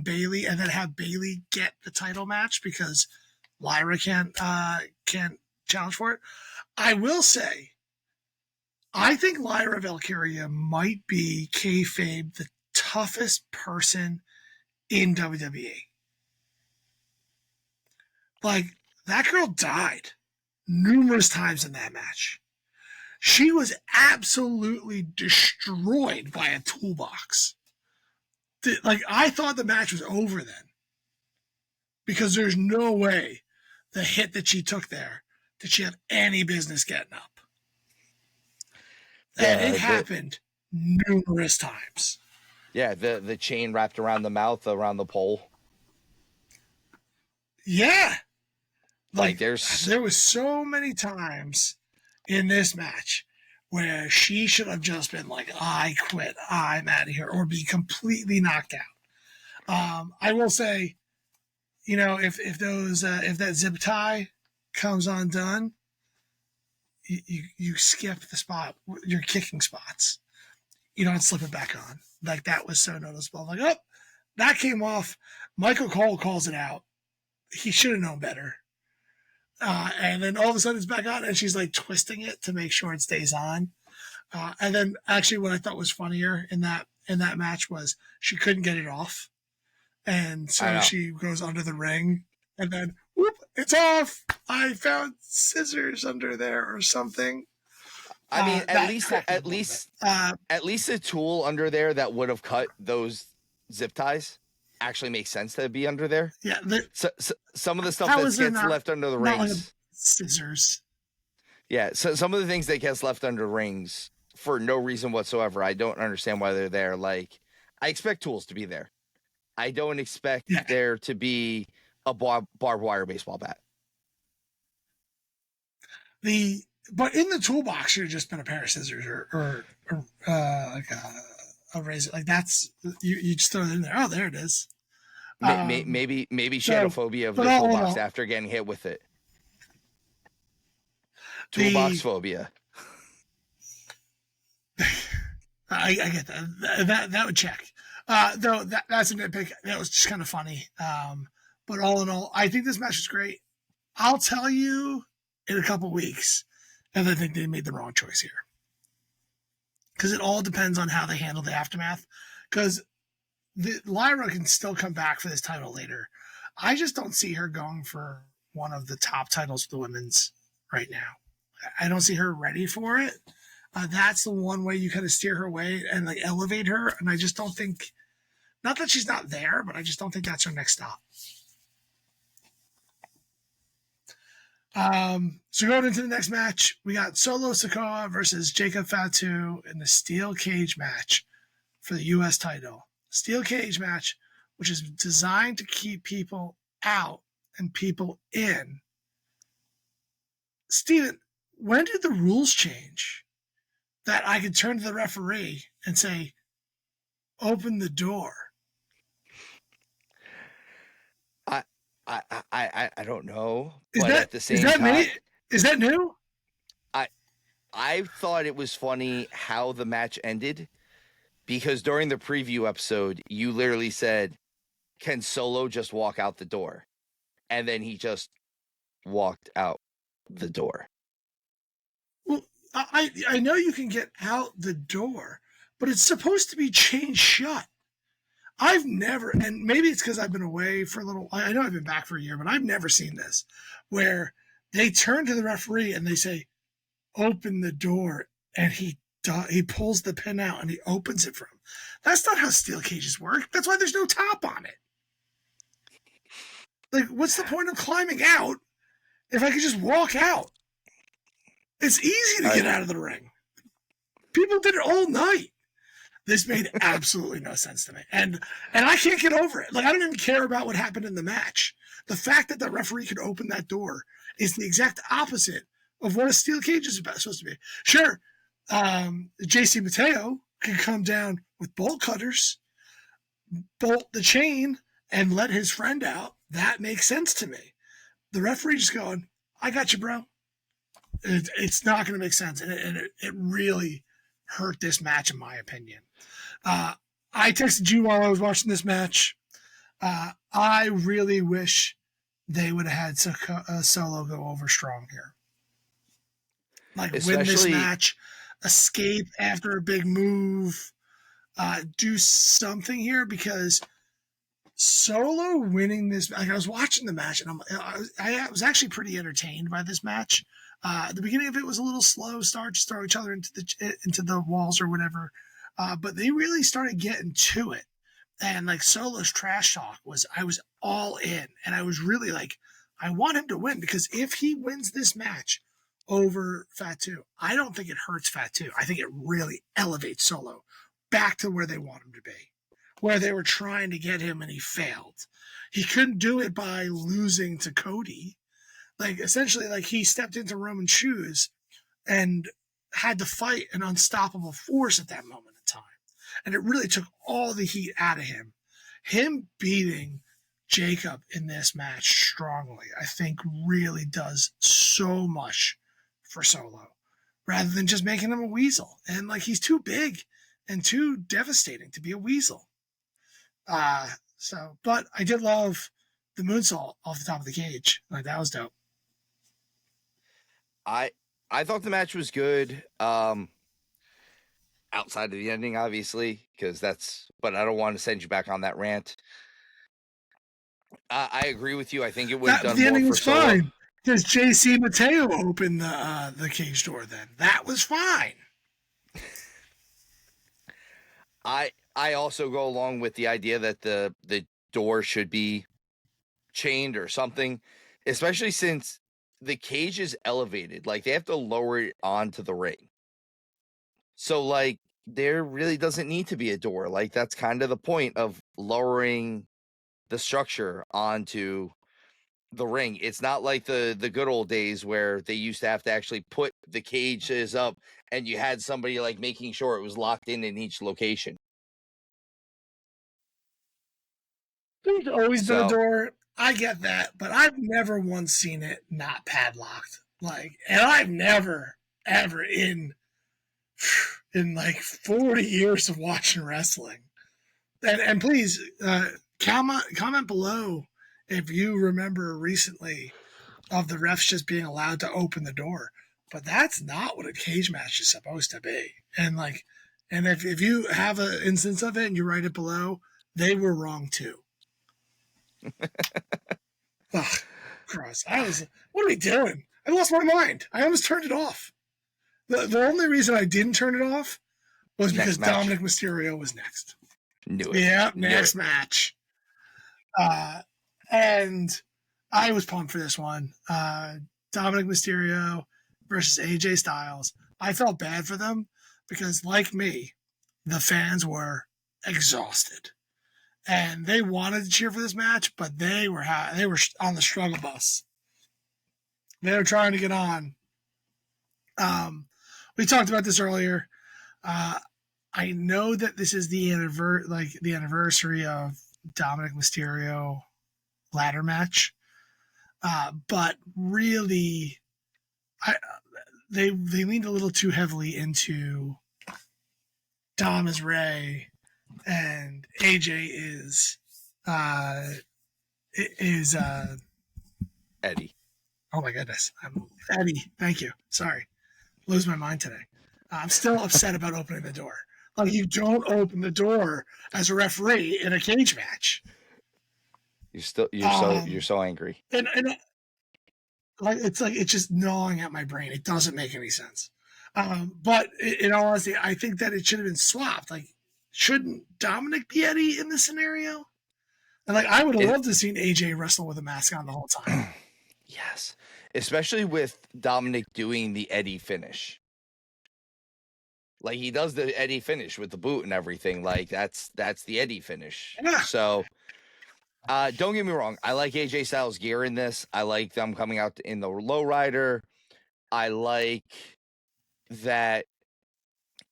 Bayley, and then have Bayley get the title match because Lyra can't challenge for it. I will say, I think Lyra Valkyria might be kayfabe the toughest person in WWE. Like, that girl died numerous times in that match. She was absolutely destroyed by a toolbox. Like, I thought the match was over then. Because there's no way the hit that she took there did she have any business getting up. And it happened numerous times. Yeah, the chain wrapped around the mouth, around the pole. Yeah. Like there was so many times in this match where she should have just been like, I quit, I'm out of here, or be completely knocked out. I will say, you know, if that zip tie comes undone, you skip the spot, your kicking spots. You don't slip it back on. Like, that was so noticeable. Like, oh, that came off. Michael Cole calls it out. He should have known better. And then all of a sudden it's back on, and she's like twisting it to make sure it stays on. And then actually what I thought was funnier in that match was she couldn't get it off. And so she goes under the ring, and then, whoop, it's off. I found scissors under there or something. I mean, at least a tool under there that would have cut those zip ties actually makes sense to be under there. Yeah. So some of the stuff that gets left under the rings. Like scissors. Yeah. So some of the things that gets left under rings for no reason whatsoever, I don't understand why they're there. Like, I expect tools to be there. I don't expect there to be a barbed wire baseball bat. But in the toolbox should have just been a pair of scissors or like a razor. Like, that's you just throw it in there. Oh, there it is. Maybe she had a phobia of the toolbox after getting hit with it. Toolbox phobia. I get that. That would check. Though that's a nitpick. That was just kind of funny. But all in all, I think this match is great. I'll tell you in a couple weeks if I think they made the wrong choice here. Because it all depends on how they handle the aftermath. Because Lyra can still come back for this title later. I just don't see her going for one of the top titles for the women's right now. I don't see her ready for it. That's the one way you kind of steer her away and like elevate her. And I just don't think, not that she's not there, but I just don't think that's her next stop. So going into the next match, we got Solo Sikoa versus Jacob Fatu in the steel cage match for the U.S. title. Steel cage match, which is designed to keep people out and people in. Steven, when did the rules change that I could turn to the referee and say, open the door? I don't know. Is but that, at the same time, is that new? I thought it was funny how the match ended, because during the preview episode, you literally said, can Solo just walk out the door? And then he just walked out the door. Well, I know you can get out the door, but it's supposed to be chained shut. I've never, and maybe it's because I've been away for a little, I know I've been back for a year, but I've never seen this, where they turn to the referee and they say, open the door, and he pulls the pin out and he opens it for him. That's not how steel cages work. That's why there's no top on it. Like, what's the point of climbing out if I could just walk out? It's easy to get out of the ring. People did it all night. This made absolutely no sense to me. And I can't get over it. Like, I don't even care about what happened in the match. The fact that the referee could open that door is the exact opposite of what a steel cage is supposed to be. Sure, JC Mateo can come down with bolt cutters, bolt the chain, and let his friend out. That makes sense to me. the referee just going, I got you, bro. It's not going to make sense. And it really hurt this match, in my opinion. I texted you while I was watching this match. I really wish they would have had Solo go over strong here. Like, win this match, escape after a big move, do something here, because Solo winning this, like, I was watching the match and I was actually pretty entertained by this match. The beginning of it was a little slow start, just throw each other into the walls or whatever, but they really started getting to it. And like Solo's trash talk I was all in, and I was really like, I want him to win, because if he wins this match over Fatu, I don't think it hurts Fatu. I think it really elevates Solo back to where they want him to be, where they were trying to get him and he failed. He couldn't do it by losing to Cody. Like, essentially, like, he stepped into Roman's shoes and had to fight an unstoppable force at that moment in time. And it really took all the heat out of him. Him beating Jacob in this match strongly, I think, really does so much for Solo, rather than just making him a weasel. And, like, he's too big and too devastating to be a weasel. But I did love the moonsault off the top of the cage. Like, that was dope. I thought the match was good. Outside of the ending, obviously, but I don't want to send you back on that rant. I agree with you. I think it would have done the more ending for was Solo. Fine. Because JC Mateo opened the cage door then. That was fine. I also go along with the idea that the door should be chained or something, especially since the cage is elevated. Like, they have to lower it onto the ring. So, like, there really doesn't need to be a door. Like, that's kind of the point of lowering the structure onto the ring. It's not like the good old days where they used to have to actually put the cages up and you had somebody, like, making sure it was locked in each location. There's always been a door. I get that, but I've never once seen it not padlocked. Like, and I've never, ever in like 40 years of watching wrestling. And please, comment below if you remember recently of the refs just being allowed to open the door. But that's not what a cage match is supposed to be. And like, and if you have an instance of it and you write it below, they were wrong too. Ugh, gross. What are we doing? I lost my mind. I almost turned it off. The only reason I didn't turn it off was because Dominik Mysterio was next. Knew it. Yeah, next match. And I was pumped for this one. Dominik Mysterio versus AJ Styles. I felt bad for them because, like me, the fans were exhausted. And they wanted to cheer for this match, but they were on the struggle bus. They were trying to get on. We talked about this earlier. I know that this is the anniversary of Dominik Mysterio ladder match, but really, they leaned a little too heavily into Dom is Ray and AJ is Eddie. Oh my goodness, Eddie. Thank you. Sorry, lose my mind today. I'm still upset about opening the door. Like, you don't open the door as a referee in a cage match. You're so angry. And like, it's just gnawing at my brain. It doesn't make any sense. But in all honesty, I think that it should have been swapped. Like, shouldn't Dominik be Eddie in this scenario? And like, I would have loved to have seen AJ wrestle with a mask on the whole time. Yes, especially with Dominik doing the Eddie finish. Like, he does the Eddie finish with the boot and everything. Like, that's the Eddie finish. Yeah. So, don't get me wrong. I like AJ Styles' gear in this. I like them coming out in the lowrider. I like that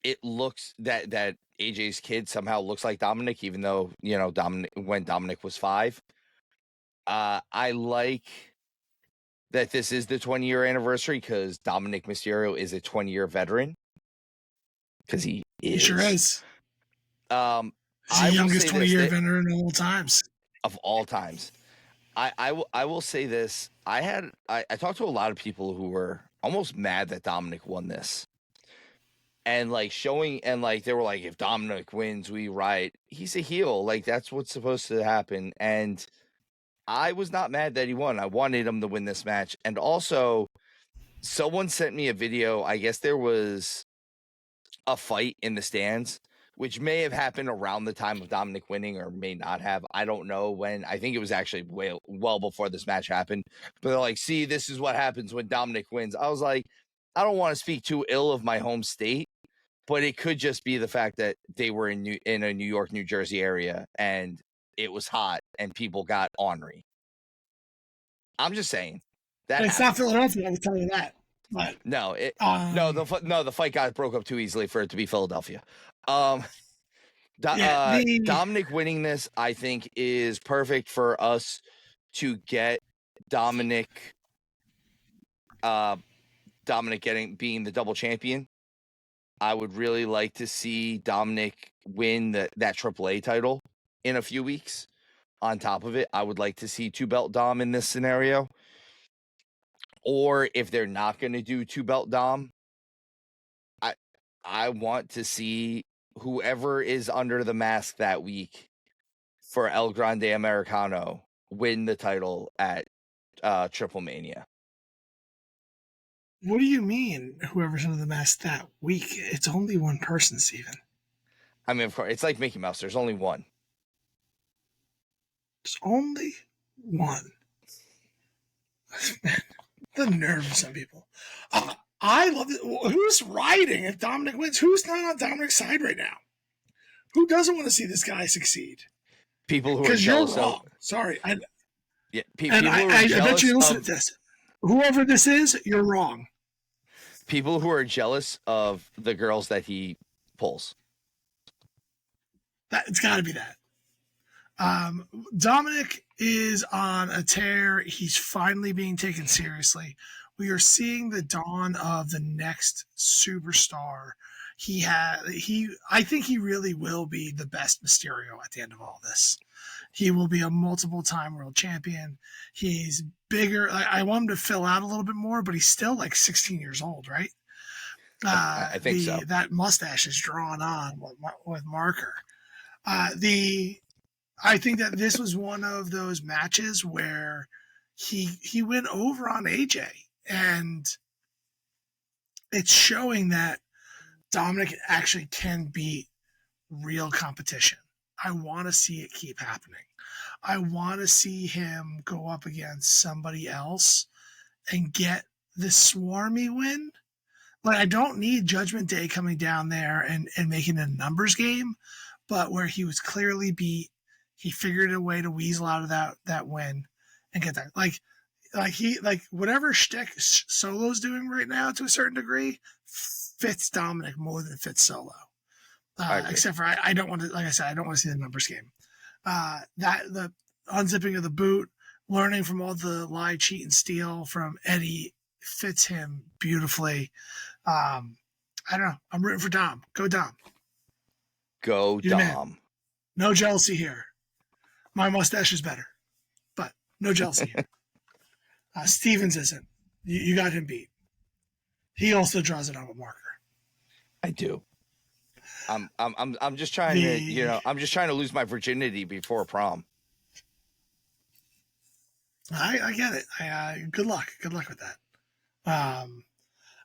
it looks that AJ's kid somehow looks like Dominik, even though, when Dominik was 5. I like that this is the 20-year anniversary because Dominik Mysterio is a 20-year veteran. Because he is. He sure is. I He's the will youngest say 20-year this, veteran of all times. of all times. I will say this. I talked to a lot of people who were almost mad that Dominik won this. And like showing, and like they were like, if Dominik wins, we riot. He's a heel. Like that's what's supposed to happen. And I was not mad that he won. I wanted him to win this match. And also, someone sent me a video. I guess there was a fight in the stands, which may have happened around the time of Dominik winning or may not have. I don't know when. I think it was actually well before this match happened. But they're like, see, this is what happens when Dominik wins. I was like, I don't want to speak too ill of my home state, but it could just be the fact that they were in a New York, New Jersey area and it was hot and people got ornery. I'm just saying that it's not Philadelphia. I will tell you that. But no, the fight got broke up too easily for it to be Philadelphia. Dominik winning this, I think, is perfect for us to get Dominik being the double champion. I would really like to see Dominik win that AAA title in a few weeks. On top of it, I would like to see 2-belt Dom in this scenario. Or if they're not going to do 2-belt Dom, I want to see whoever is under the mask that week for El Grande Americano win the title at Triple Mania. What do you mean, whoever's under the mask that week? It's only one person, Steven. I mean, of course, it's like Mickey Mouse. There's only one. There's only one. Man, the nerve of some people. I love it. Who's riding if Dominik wins? Who's not on Dominik's side right now? Who doesn't want to see this guy succeed? People who are jealous of. Sorry. I bet you listen to this. Whoever this is, you're wrong. People who are jealous of the girls that he pulls. It's got to be that. Dominik is on a tear. He's finally being taken seriously. We are seeing the dawn of the next superstar. I think he really will be the best Mysterio at the end of all this. He will be a multiple-time world champion. He's bigger. I want him to fill out a little bit more, but he's still like 16 years old, right? I think so. That mustache is drawn on with marker. I think that this was one of those matches where he went over on AJ, and it's showing that Dominik actually can beat real competition. I want to see it keep happening. I want to see him go up against somebody else and get the swarmy win. Like, I don't need Judgment Day coming down there and making it a numbers game, but where he was clearly beat, he figured a way to weasel out of that win and get that. Like whatever shtick Solo's doing right now to a certain degree fits Dominik more than it fits Solo. Except for I don't want to, like I said, I don't want to see the numbers game. The unzipping of the boot, learning from all the lie, cheat, and steal from Eddie fits him beautifully. I don't know. I'm rooting for Dom. Go Dom. Go You're Dom. No jealousy here. My mustache is better, but no jealousy here. Stevens isn't. You got him beat. He also draws it on a marker. I do. I'm just trying to, I'm just trying to lose my virginity before prom. I get it. Good luck. Good luck with that. And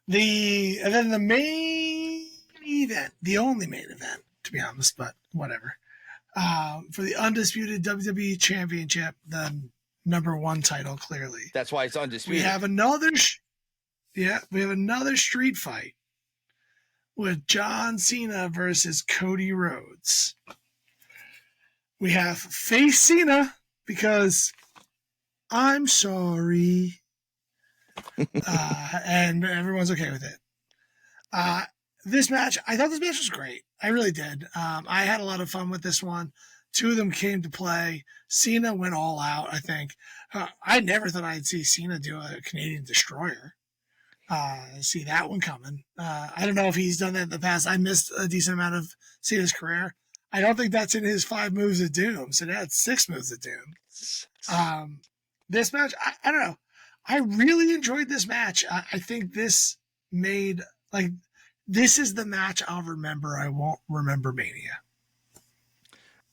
then the main event, the only main event, to be honest, but whatever. For the undisputed WWE Championship, the #1 title, clearly. That's why it's undisputed. We have another street fight with John Cena versus Cody Rhodes. We have face Cena because I'm sorry. And everyone's okay with it. I thought this match was great. I really did. I had a lot of fun with this one. Two of them came to play. Cena went all out, I think. I never thought I'd see Cena do a Canadian Destroyer. See that one coming. I don't know if he's done that in the past. I missed a decent amount of Cena's career. I don't think that's in his 5 moves of doom. So that's 6 moves of doom. This match, I don't know. I really enjoyed this match. I think this made, like, this is the match I'll remember. I won't remember Mania.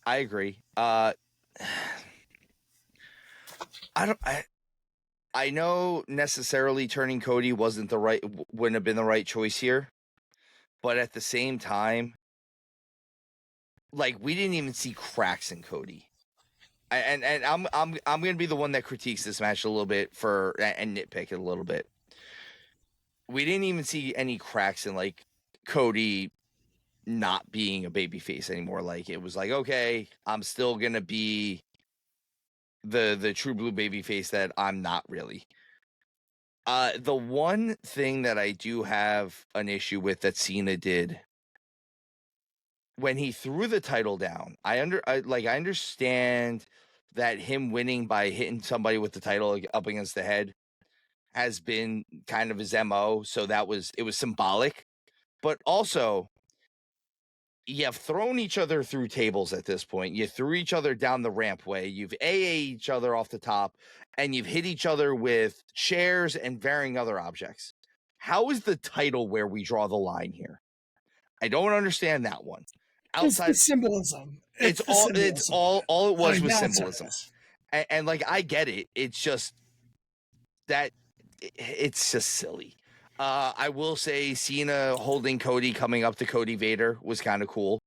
I agree. I know necessarily turning Cody wouldn't have been the right choice here, but at the same time, like, we didn't even see cracks in Cody. And I'm gonna be the one that critiques this match a little bit and nitpick it a little bit. We didn't even see any cracks in, like, Cody not being a babyface anymore. Like, it was like, okay, I'm still gonna be the true blue babyface that I'm not really. The one thing that I do have an issue with that Cena did when he threw the title down, I understand that him winning by hitting somebody with the title up against the head has been kind of his MO, so it was symbolic. But also, you have thrown each other through tables at this point. You threw each other down the rampway. You've AA each other off the top, and you've hit each other with chairs and varying other objects. How is the title where we draw the line here? I don't understand that one. Outside, it's the symbolism. It's all it was symbolism. And like, I get it. It's just that it's just silly. I will say Cena holding Cody coming up to Cody Vader was kind of cool.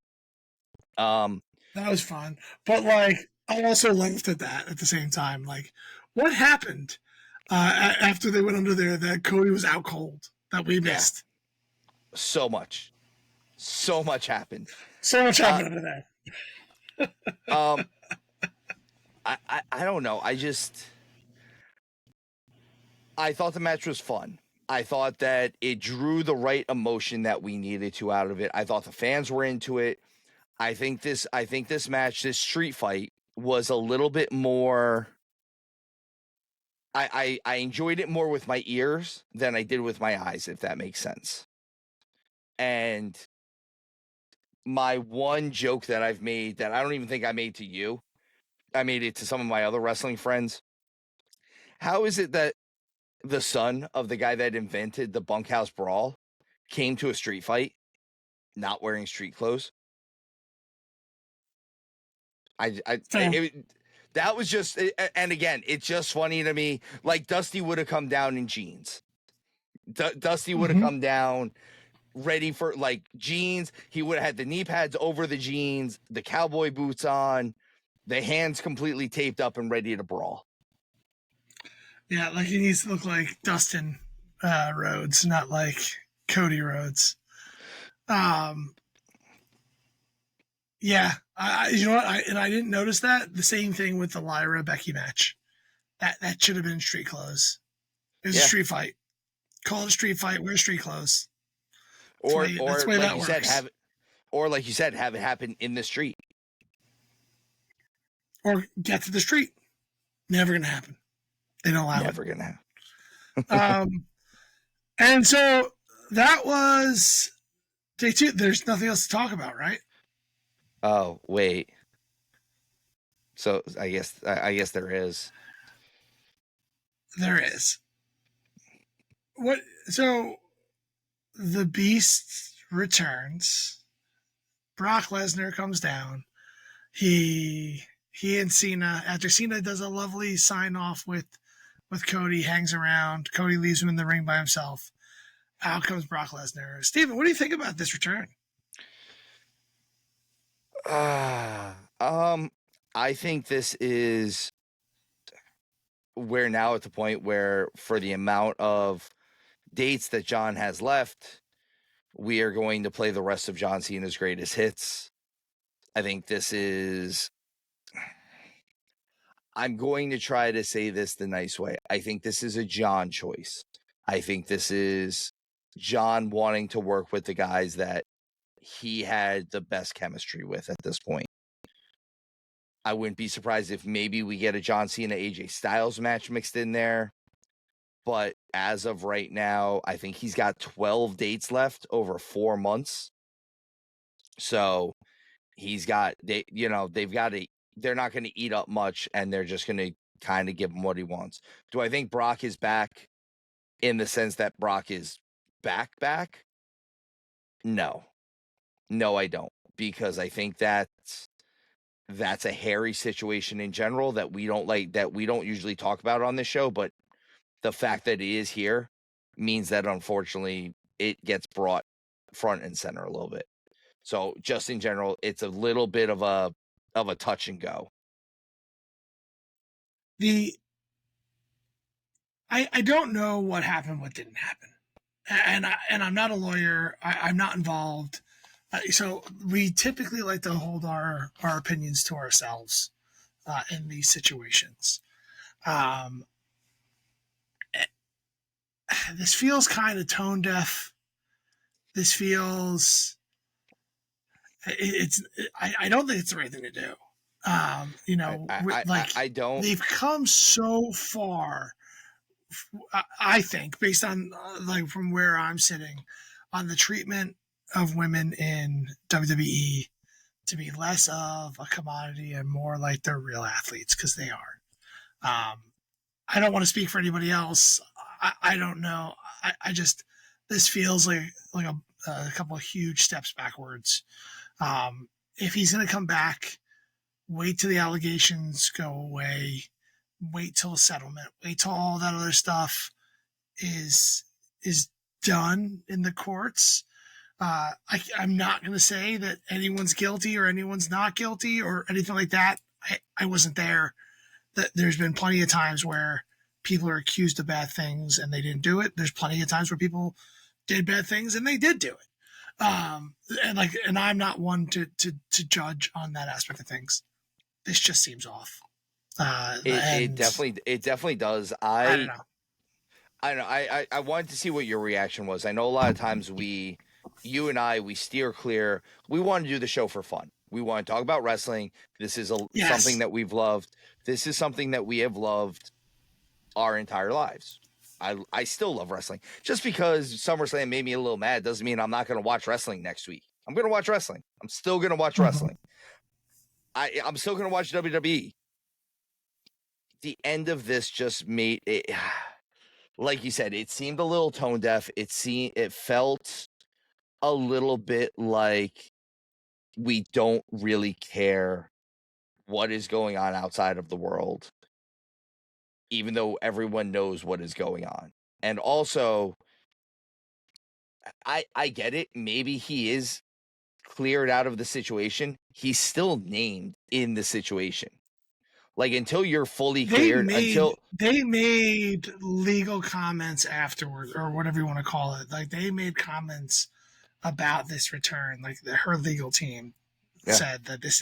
That was fun. But, like, I also laughed at that at the same time. Like, what happened after they went under there that Cody was out cold that we missed? Yeah. So much happened. So much happened under there. I don't know. I thought the match was fun. I thought that it drew the right emotion that we needed to out of it. I thought the fans were into it. I think this match, this street fight, was a little bit more. I enjoyed it more with my ears than I did with my eyes, if that makes sense. And my one joke that I've made that I don't even think I made to you, I made it to some of my other wrestling friends. How is it that the son of the guy that invented the bunkhouse brawl came to a street fight not wearing street clothes? That was just, and again, it's just funny to me. Like, Dusty would have come down in jeans. Dusty would have come down ready for, like, jeans. He would have had the knee pads over the jeans, the cowboy boots on, the hands completely taped up and ready to brawl. Yeah, like, he needs to look like Dustin Rhodes, not like Cody Rhodes. Yeah, you know what? I didn't notice that. The same thing with the Lyra Becky match. That should have been street clothes. It was a street fight. Call it a street fight. Wear street clothes. Or like you said, have it happen in the street. Or get to the street. Never gonna happen. They don't allow it. Never gonna happen. And so that was day 2. There's nothing else to talk about, right? Oh, wait. So I guess there is. There is. What? So the Beast returns. Brock Lesnar comes down. He and Cena, after Cena does a lovely sign off with Cody, hangs around. Cody leaves him in the ring by himself. Out comes Brock Lesnar. Steven, what do you think about this return? I think we're now at the point where, for the amount of dates that John has left, we are going to play the rest of John Cena's greatest hits. I think I'm going to try to say this the nice way. I think this is a John choice. I think this is John wanting to work with the guys that he had the best chemistry with at this point. I wouldn't be surprised if maybe we get a John Cena AJ Styles match mixed in there. But as of right now, I think he's got 12 dates left over 4 months. So they've got to, they're not going to eat up much, and they're just going to kind of give him what he wants. Do I think Brock is back in the sense that Brock is back? No, I don't, because I think that's a hairy situation in general that we don't usually talk about on this show, but the fact that it is here means that unfortunately it gets brought front and center a little bit. So just in general, it's a little bit of a touch and go. I don't know what happened, what didn't happen, and I'm not a lawyer. I'm not involved, so we typically like to hold our opinions to ourselves in these situations. This feels kind of tone deaf. This feels I don't think it's the right thing to do. I don't. They've come so far. I think, based on from where I'm sitting, on the treatment of women in WWE to be less of a commodity and more like they're real athletes, because they are. I don't want to speak for anybody else. I don't know. I just, this feels like a couple of huge steps backwards. If he's going to come back, wait till the allegations go away. Wait till a settlement. Wait till all that other stuff is done in the courts. I'm not going to say that anyone's guilty or anyone's not guilty or anything like that. I wasn't there. There's been plenty of times where people are accused of bad things and they didn't do it. There's plenty of times where people did bad things and they did do it. And I'm not one to judge on that aspect of things. This just seems off. It definitely does. I don't know. I don't know. I wanted to see what your reaction was. I know a lot of times you and I steer clear. We want to do the show for fun. We want to talk about wrestling. This is something that we've loved. This is something that we have loved our entire lives. I still love wrestling. Just because SummerSlam made me a little mad doesn't mean I'm not going to watch wrestling next week. I'm going to watch wrestling. I'm still going to watch wrestling. I'm still going to watch WWE. The end of this just made it, like you said, it seemed a little tone deaf. It felt a little bit like we don't really care what is going on outside of the world, even though everyone knows what is going on. And also, I get it. Maybe he is cleared out of the situation. He's still named in the situation. Like, until you're fully cleared, they made legal comments afterwards, or whatever you want to call it. Like, they made comments about this return. Like, her legal team said that this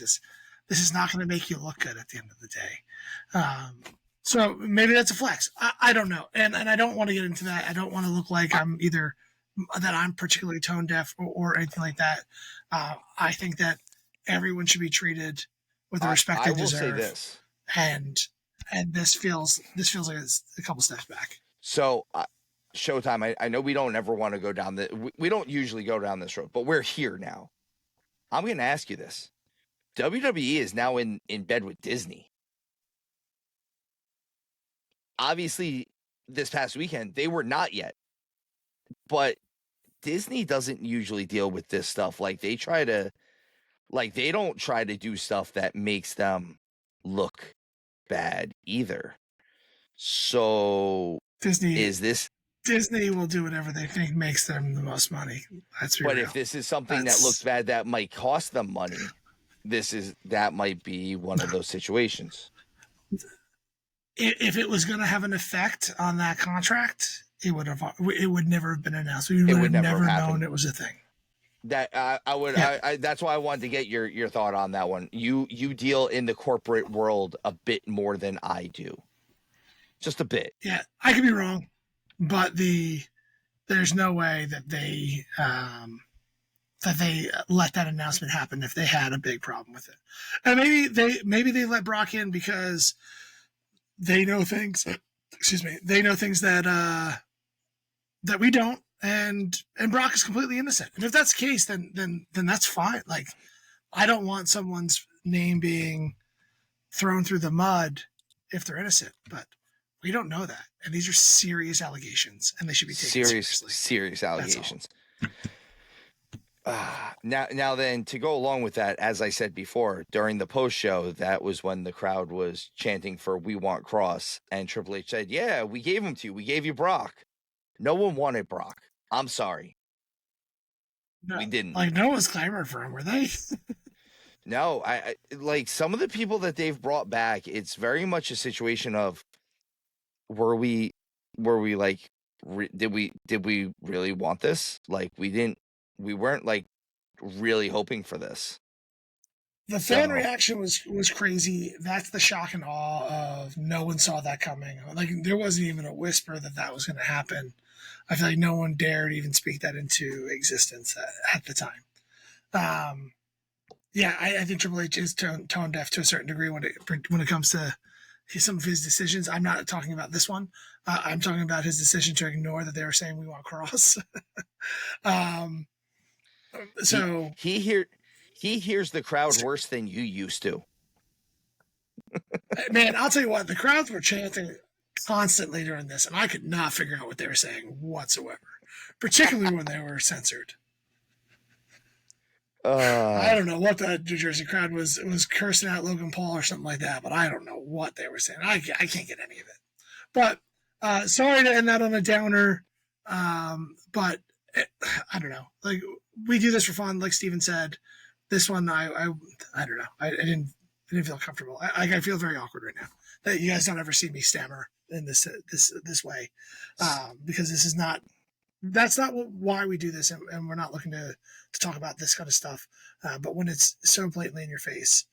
is not going to make you look good at the end of the day. So maybe that's a flex. I don't know, and I don't want to get into that. I don't want to look like I'm particularly tone deaf or anything like that. I think that everyone should be treated with the respect they deserve. I will say this. And this feels like it's a couple steps back. So, Showtime, I know we don't ever want to go down we don't usually go down this road, but we're here now. I'm going to ask you this. WWE is now in bed with Disney. Obviously, this past weekend, they were not yet. But Disney doesn't usually deal with this stuff. Like, they don't try to do stuff that makes them look bad either. So Disney will do whatever they think makes them the most money. But if this is something that looks bad that might cost them money, that might be one of those situations. If it was going to have an effect on that contract, it would never have been announced. We would have never known it was a thing. That I would. Yeah. That's why I wanted to get your thought on that one. You deal in the corporate world a bit more than I do, just a bit. Yeah, I could be wrong, but there's no way that they that they let that announcement happen if they had a big problem with it. And maybe they let Brock in because they know things. Excuse me. They know things that we don't, and Brock is completely innocent. And if that's the case, then that's fine. Like, I don't want someone's name being thrown through the mud if they're innocent, but we don't know that. And these are serious allegations, and they should be taken seriously. Serious allegations. Now then, to go along with that, as I said before, during the post show, that was when the crowd was chanting for "We want Cross," and Triple H said, "Yeah, we gave him to you. We gave you Brock. No one wanted Brock. I'm sorry, we didn't. Like, no one's clamoring for him, were they?" No, I like some of the people that they've brought back. It's very much a situation of, were we like, did we really want this? Like, we weren't like really hoping for this. The fan reaction was crazy. That's the shock and awe of no one saw that coming. Like, there wasn't even a whisper that was going to happen. I feel like no one dared even speak that into existence at the time. Yeah, I think Triple H is tone deaf to a certain degree when it comes to some of his decisions. I'm not talking about this one. I'm talking about his decision to ignore that they were saying we want Cross. So he hears the crowd worse than you used to. Man, I'll tell you what, the crowds were chanting constantly during this, and I could not figure out what they were saying whatsoever, particularly when they were censored. I don't know what the New Jersey crowd was cursing out Logan Paul or something like that, but I don't know what they were saying. I can't get any of it. But sorry to end that on a downer, but I don't know. Like, we do this for fun, like Steven said. This one, I don't know. I didn't feel comfortable. I feel very awkward right now that you guys don't ever see me stammer in this way, because this is not. That's not why we do this, and we're not looking to talk about this kind of stuff. But when it's so blatantly in your face,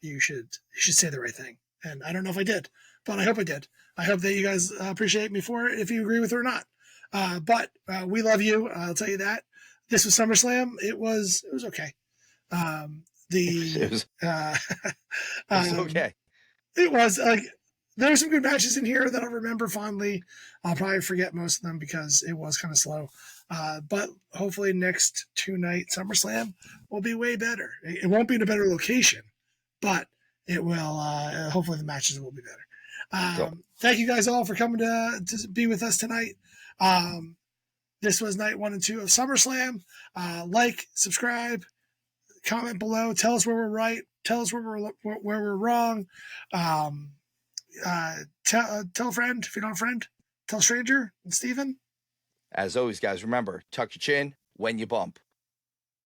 you should say the right thing. And I don't know if I did, but I hope I did. I hope that you guys appreciate me for it, if you agree with it or not. But we love you. I'll tell you that. This was SummerSlam. It was okay. It was okay. It was like, there were some good matches in here that I'll remember fondly. I'll probably forget most of them because it was kind of slow. But hopefully next 2-night SummerSlam will be way better. It won't be in a better location, but it will. Hopefully the matches will be better. Cool. Thank you guys all for coming to be with us tonight. This was night 1 and 2 of SummerSlam. Like, subscribe, comment below. Tell us where we're right. Tell us where we're wrong. Tell a friend if you don't have a friend. Tell a stranger. And Steven? As always, guys, remember, tuck your chin when you bump.